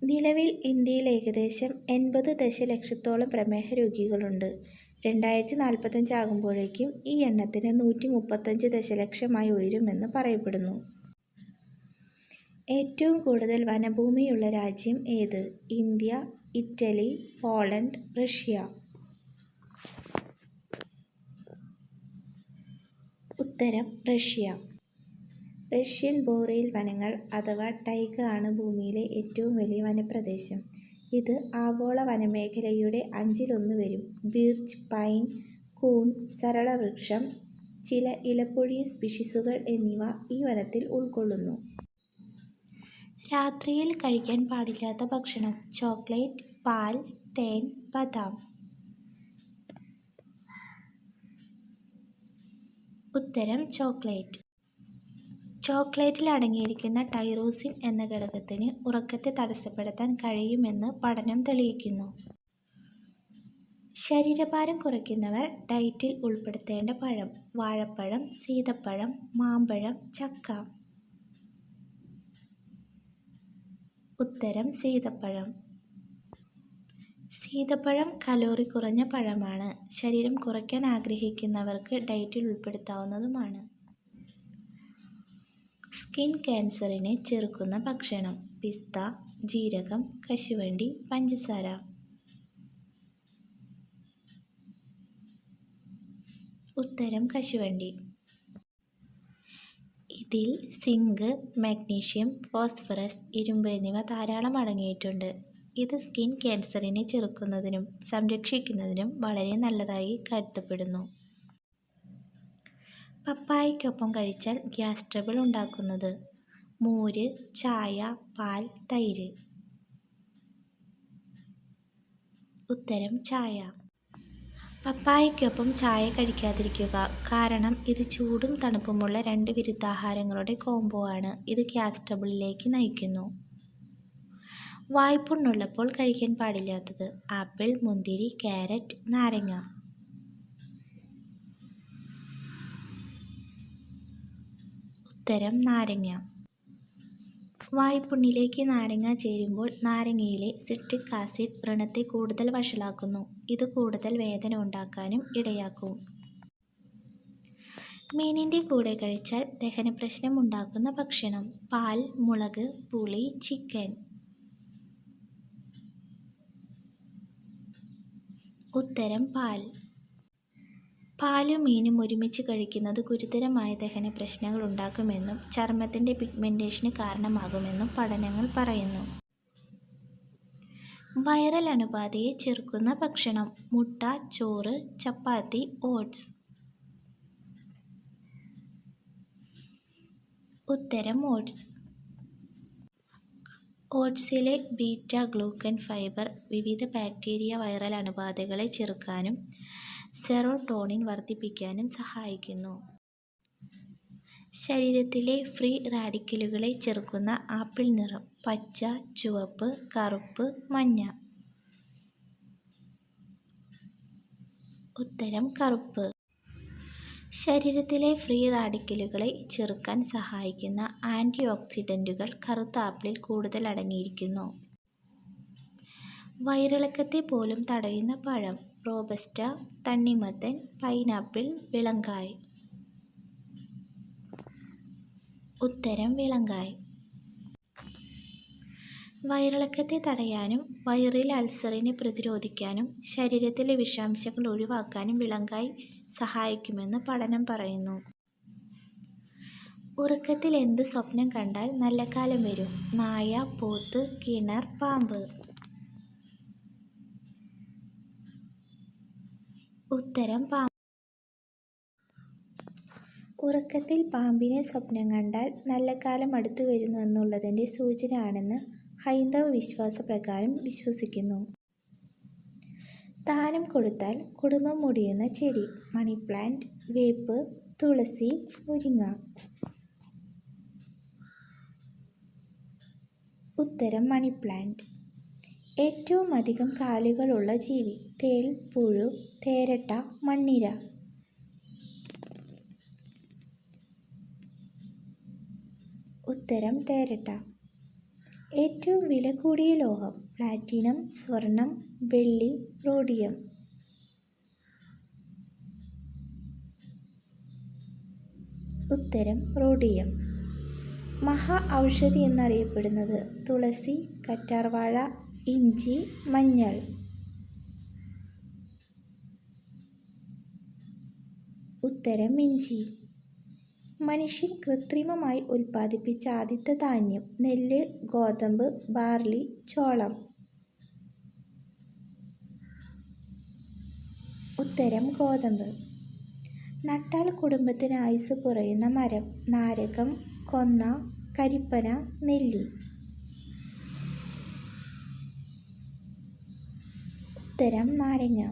നിലവിൽ ഇന്ത്യയിൽ ഏകദേശം 80 ദശലക്ഷത്തോളം പ്രമേഹ രോഗികളുണ്ട്. 2045 ആകുമ്പോഴേക്കും ഈ എണ്ണത്തിന് 135 ദശലക്ഷമായി ഉയരുമെന്ന് പറയപ്പെടുന്നു. ഏറ്റവും കൂടുതൽ വനഭൂമിയുള്ള രാജ്യം ഏത്? India, Italy, Poland, Russia. ഉത്തരം റഷ്യ. റഷ്യൻ ബോറെയിൽ വനങ്ങൾ അഥവാ ടൈഗ ആണ് ഭൂമിയിലെ ഏറ്റവും വലിയ വനപ്രദേശം. ഇത് ആഗോള വനമേഖലയുടെ 1/5 വരും. ബീർച്ച്, പൈൻ, കൂൺ, സരളവൃക്ഷം, ചില ഇലപ്പൊഴിയ സ്പീഷീസുകൾ എന്നിവ ഈ വനത്തിൽ ഉൾക്കൊള്ളുന്നു. രാത്രിയിൽ കഴിക്കാൻ പാടില്ലാത്ത ഭക്ഷണം? ചോക്ലേറ്റ്, പാൽ, തേൻ, ബദാം. ഉത്തരം ചോക്ലേറ്റ്. ചോക്ലേറ്റിൽ അടങ്ങിയിരിക്കുന്ന ടൈറോസിൻ എന്ന ഘടകത്തിന് ഉറക്കത്തെ തടസ്സപ്പെടുത്താൻ കഴിയുമെന്ന് പഠനം തെളിയിക്കുന്നു. ശരീരഭാരം കുറയ്ക്കുന്നവർ ഡയറ്റിൽ ഉൾപ്പെടുത്തേണ്ട പഴം? വാഴപ്പഴം, സീതപ്പഴം, മാമ്പഴം, ചക്ക. ഉത്തരം സീതപ്പഴം. സീതപ്പഴം കലോറി കുറഞ്ഞ പഴമാണ്. ശരീരം കുറയ്ക്കാൻ ആഗ്രഹിക്കുന്നവർക്ക് ഡയറ്റിൽ ഉൾപ്പെടുത്താവുന്നതുമാണ്. സ്കിൻ ക്യാൻസറിനെ ചെറുക്കുന്ന ഭക്ഷണം. പിസ്ത, ജീരകം, കശുവണ്ടി, പഞ്ചസാര. ഉത്തരം കശുവണ്ടി. ഇതിൽ സിങ്ക്, മാഗ്നീഷ്യം, ഫോസ്ഫറസ്, ഇരുമ്പ് എന്നിവ ധാരാളം അടങ്ങിയിട്ടുണ്ട്. ഇത് സ്കിൻ ക്യാൻസറിനെ ചെറുക്കുന്നതിനും സംരക്ഷിക്കുന്നതിനും വളരെ നല്ലതായി കരുതപ്പെടുന്നു. പപ്പായയ്ക്കൊപ്പം കഴിച്ചാൽ ഗ്യാസ് ട്രബിൾ ഉണ്ടാക്കുന്നത്. മോര്, ചായ, പാൽ, തൈര്. ഉത്തരം ചായ. പപ്പായയ്ക്കൊപ്പം ചായ കഴിക്കാതിരിക്കുക. കാരണം ഇത് ചൂടും തണുപ്പുമുള്ള 2 വിരുദ്ധാഹാരങ്ങളുടെ കോംബോ ആണ്. ഇത് ഗ്യാസ് ട്രബിളിലേക്ക് നയിക്കുന്നു. വായ്പുണ്ണുള്ളപ്പോൾ കഴിക്കാൻ പാടില്ലാത്തത്. ആപ്പിൾ, മുന്തിരി, ക്യാരറ്റ്, നാരങ്ങ. ഉത്തരം നാരങ്ങ. വായ്പുണ്ണിലേക്ക് നാരങ്ങ ചേരുമ്പോൾ നാരങ്ങയിലെ സിട്രിക് ആസിഡ് വ്രണത്തെ കൂടുതൽ വഷളാക്കുന്നു. ഇത് കൂടുതൽ വേദന ഉണ്ടാക്കാനും ഇടയാക്കും. മീനിൻ്റെ കൂടെ കഴിച്ചാൽ ദഹനപ്രശ്നം ഉണ്ടാക്കുന്ന ഭക്ഷണം. പാൽ, മുളക്, പുളി, ചിക്കൻ. ഉത്തരം പാൽ. പാലും മീനും ഒരുമിച്ച് കഴിക്കുന്നത് ഗുരുതരമായ ദഹന പ്രശ്നങ്ങൾ ഉണ്ടാക്കുമെന്നും ചർമ്മത്തിൻ്റെ പിഗ്മെൻറ്റേഷന് കാരണമാകുമെന്നും പഠനങ്ങൾ പറയുന്നു. വൈറൽ അണുബാധയെ ചെറുക്കുന്ന ഭക്ഷണം. മുട്ട, ചോറ്, ചപ്പാത്തി, ഓട്സ്. ഉത്തരം ഓട്സ്. ഓട്സിലെ ബീറ്റ ഗ്ലൂക്കൻ ഫൈബർ വിവിധ ബാക്ടീരിയ വൈറൽ അണുബാധകളെ ചെറുക്കാനും സെറോട്ടോണിൻ വർദ്ധിപ്പിക്കാനും സഹായിക്കുന്നു. ശരീരത്തിലെ ഫ്രീ റാഡിക്കലുകളെ ചെറുക്കുന്ന ആപ്പിൾ നിറം. പച്ച, ചുവപ്പ്, കറുപ്പ്, മഞ്ഞ. ഉത്തരം കറുപ്പ്. ശരീരത്തിലെ ഫ്രീ റാഡിക്കലുകളെ ചെറുക്കാൻ സഹായിക്കുന്ന ആൻറ്റി ഓക്സിഡൻറ്റുകൾ കറുത്ത ആപ്പിളിൽ കൂടുതൽ അടങ്ങിയിരിക്കുന്നു. വയറിളക്കത്തെ പോലും തടയുന്ന പഴം. റോബസ്റ്റ, തണ്ണിമത്തൻ, പൈനാപ്പിൾ, വിളങ്കായ്. ഉത്തരം വിളങ്കായ്. വയറിളക്കത്തെ തടയാനും വയറിൽ അൾസറിനെ പ്രതിരോധിക്കാനും ശരീരത്തിലെ വിഷാംശങ്ങൾ ഒഴിവാക്കാനും വിളങ്കായ് സഹായിക്കുമെന്ന് പഠനം പറയുന്നു. ഉറക്കത്തിൽ എന്ത് സ്വപ്നം കണ്ടാൽ നല്ല കാലം വരും? നായ, പോത്ത്, കിണർ, പാമ്പ്. ഉത്തരം പാമ്പ്. ഉറക്കത്തിൽ പാമ്പിനെ സ്വപ്നം കണ്ടാൽ നല്ല കാലം അടുത്തു വരുന്നു എന്നുള്ളതിൻ്റെ സൂചന ആണെന്ന് ഹൈന്ദവ വിശ്വാസപ്രകാരം വിശ്വസിക്കുന്നു. ദാനം കൊടുത്താൽ കുടുംബം മുടിയുന്ന ചെടി. മണി പ്ലാന്റ്, വേപ്പ്, തുളസി, മുരിങ്ങ. ഉത്തരം മണി പ്ലാന്റ്. ഏറ്റവും അധികം കാലുകളുള്ള ജീവി. തേൾ, പുഴു, തേരട്ട, മണ്ണിര. ഉത്തരം തേരട്ട. ഏറ്റവും വില കൂടിയ ലോഹം. പ്ലാറ്റിനം, സ്വർണം, വെള്ളി, റോഡിയം. ഉത്തരം റോഡിയം. മഹാ ഔഷധി എന്നറിയപ്പെടുന്നത്. തുളസി, കറ്റാർവാഴ, ഇഞ്ചി, മഞ്ഞൾ. ഉത്തരം ഇഞ്ചി. മനുഷ്യൻ കൃത്രിമമായി ഉൽപ്പാദിപ്പിച്ച ആദ്യത്തെ ധാന്യം. നെല്ല്, ഗോതമ്പ്, ബാർലി, ചോളം. ഉത്തരം ഗോതമ്പ്. നട്ടാൽ കുടുംബത്തിന് ആയുസ് കുറയുന്ന മരം. നാരകം, കൊന്ന, കരിപ്പന, നെല്ലി. ഉത്തരം നാരങ്ങ.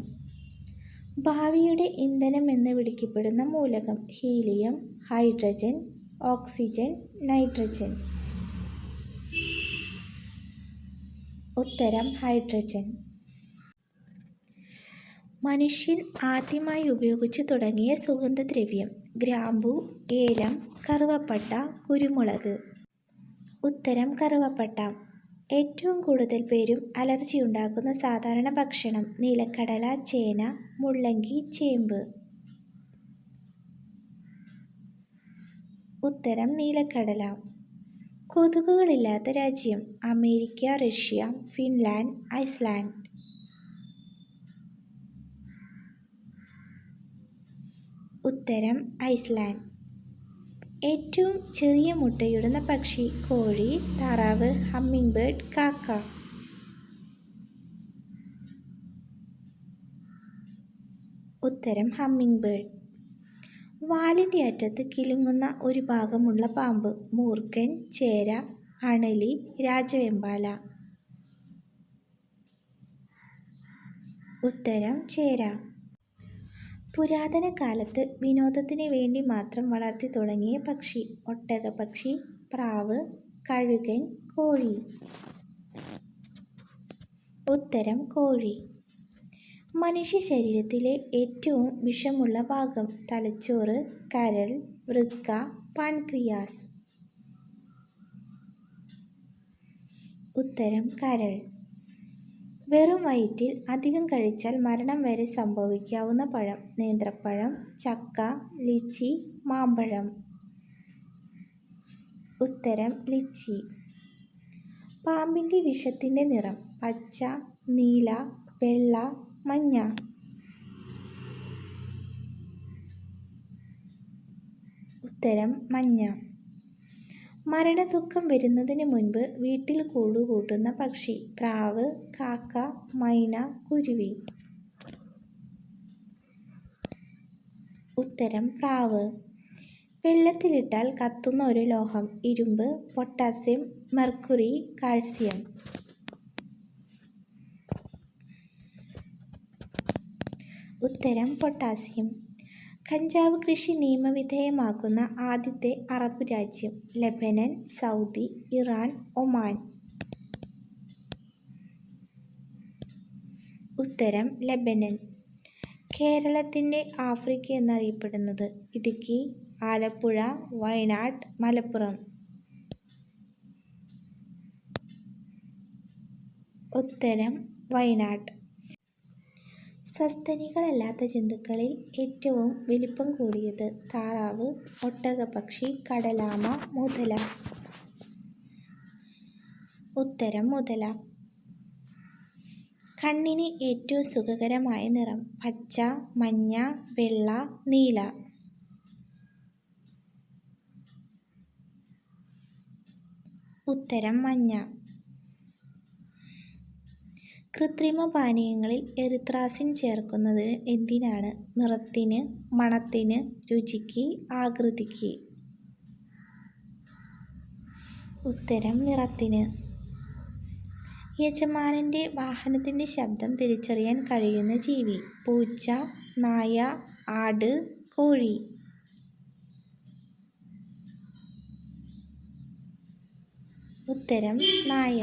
ഭാവിയുടെ ഇന്ധനം എന്ന് വിളിക്കപ്പെടുന്ന മൂലകം. Helium, hydrogen, oxygen, nitrogen. ഉത്തരം ഹൈഡ്രജൻ. മനുഷ്യൻ ആദ്യമായി ഉപയോഗിച്ചു തുടങ്ങിയ സുഗന്ധദ്രവ്യം. ഗ്രാമ്പു, ഏലം, കറുവപ്പട്ട, കുരുമുളക്. ഉത്തരം കറുവപ്പട്ട. ഏറ്റവും കൂടുതൽ പേരും അലർജി ഉണ്ടാക്കുന്ന സാധാരണ ഭക്ഷണം: നിലക്കടല, ചേന, മുള്ളങ്കി, ചേമ്പ്. ഉത്തരം നിലക്കടല. കൊതുകുകളില്ലാത്ത രാജ്യം: അമേരിക്ക, റഷ്യ, ഫിൻലാൻഡ്, ഐസ്ലാൻഡ്. ഉത്തരം ഐസ്ലാൻഡ്. ഏറ്റവും ചെറിയ മുട്ടയിടുന്ന പക്ഷി: കോഴി, താറാവ്, ഹമ്മിങ് ബേർഡ്, കാക്ക. ഉത്തരം ഹമ്മിങ് ബേർഡ്. വാലിൻ്റെ അറ്റത്ത് കിലുങ്ങുന്ന ഒരു ഭാഗമുള്ള പാമ്പ്: മൂർഖൻ, ചേര, അണലി, രാജവെമ്പാല. ഉത്തരം ചേര. പുരാതന കാലത്ത് വിനോദത്തിന് വേണ്ടി മാത്രം വളർത്തി തുടങ്ങിയ പക്ഷി: ഒട്ടകപ്പക്ഷി, പ്രാവ്, കഴുകൻ, കോഴി. ഉത്തരം കോഴി. മനുഷ്യ ശരീരത്തിലെ ഏറ്റവും വിഷമുള്ള ഭാഗം: തലച്ചോറ്, കരൾ, വൃക്ക, പാൻക്രിയാസ്. ഉത്തരം കരൾ. വെറും വയറ്റിൽ അധികം കഴിച്ചാൽ മരണം വരെ സംഭവിക്കാവുന്ന പഴം: നേന്ത്രപ്പഴം, ചക്ക, ലിച്ചി, മാമ്പഴം. ഉത്തരം ലിച്ചി. പാമ്പിൻ്റെ വിഷത്തിൻ്റെ നിറം: പച്ച, നീല, വെള്ള, മഞ്ഞ. ഉത്തരം മഞ്ഞ. മരണദുഃഖം വരുന്നതിന് മുൻപ് വീട്ടിൽ കൂടുകൂട്ടുന്ന പക്ഷി: പ്രാവ്, കാക്ക, മൈന, കുരുവി. ഉത്തരം പ്രാവ്. വെള്ളത്തിലിട്ടാൽ കത്തുന്ന ഒരു ലോഹം: ഇരുമ്പ്, പൊട്ടാസ്യം, മെർക്കുറി, കാൽസ്യം. ഉത്തരം പൊട്ടാസ്യം. കഞ്ചാവ് കൃഷി നിയമവിധേയമാക്കുന്ന ആദ്യത്തെ അറബ് രാജ്യം: ലെബനൻ, സൗദി, ഇറാൻ, ഒമാൻ. ഉത്തരം ലെബനൻ. കേരളത്തിൻ്റെ ആഫ്രിക്ക എന്നറിയപ്പെടുന്നത്: ഇടുക്കി, ആലപ്പുഴ, വയനാട്, മലപ്പുറം. ഉത്തരം വയനാട്. സസ്തനികളല്ലാത്ത ജന്തുക്കളിൽ ഏറ്റവും വലിപ്പം കൂടിയത്: താറാവ്, ഒട്ടകപ്പക്ഷി, കടലാമ, മുതല. ഉത്തരം മുതല. കണ്ണിന് ഏറ്റവും സുഖകരമായ നിറം: പച്ച, മഞ്ഞ, വെള്ള, നീല. ഉത്തരം മഞ്ഞ. കൃത്രിമ പാനീയങ്ങളിൽ എറിത്രാസിൻ ചേർക്കുന്നത് എന്തിനാണ്? നിറത്തിന്, മണത്തിന്, രുചിക്ക്, ആകൃതിക്ക്. ഉത്തരം നിറത്തിന്. യജമാനൻ്റെ വാഹനത്തിൻ്റെ ശബ്ദം തിരിച്ചറിയാൻ കഴിയുന്ന ജീവി: പൂച്ച, നായ, ആട്, കോഴി. ഉത്തരം നായ.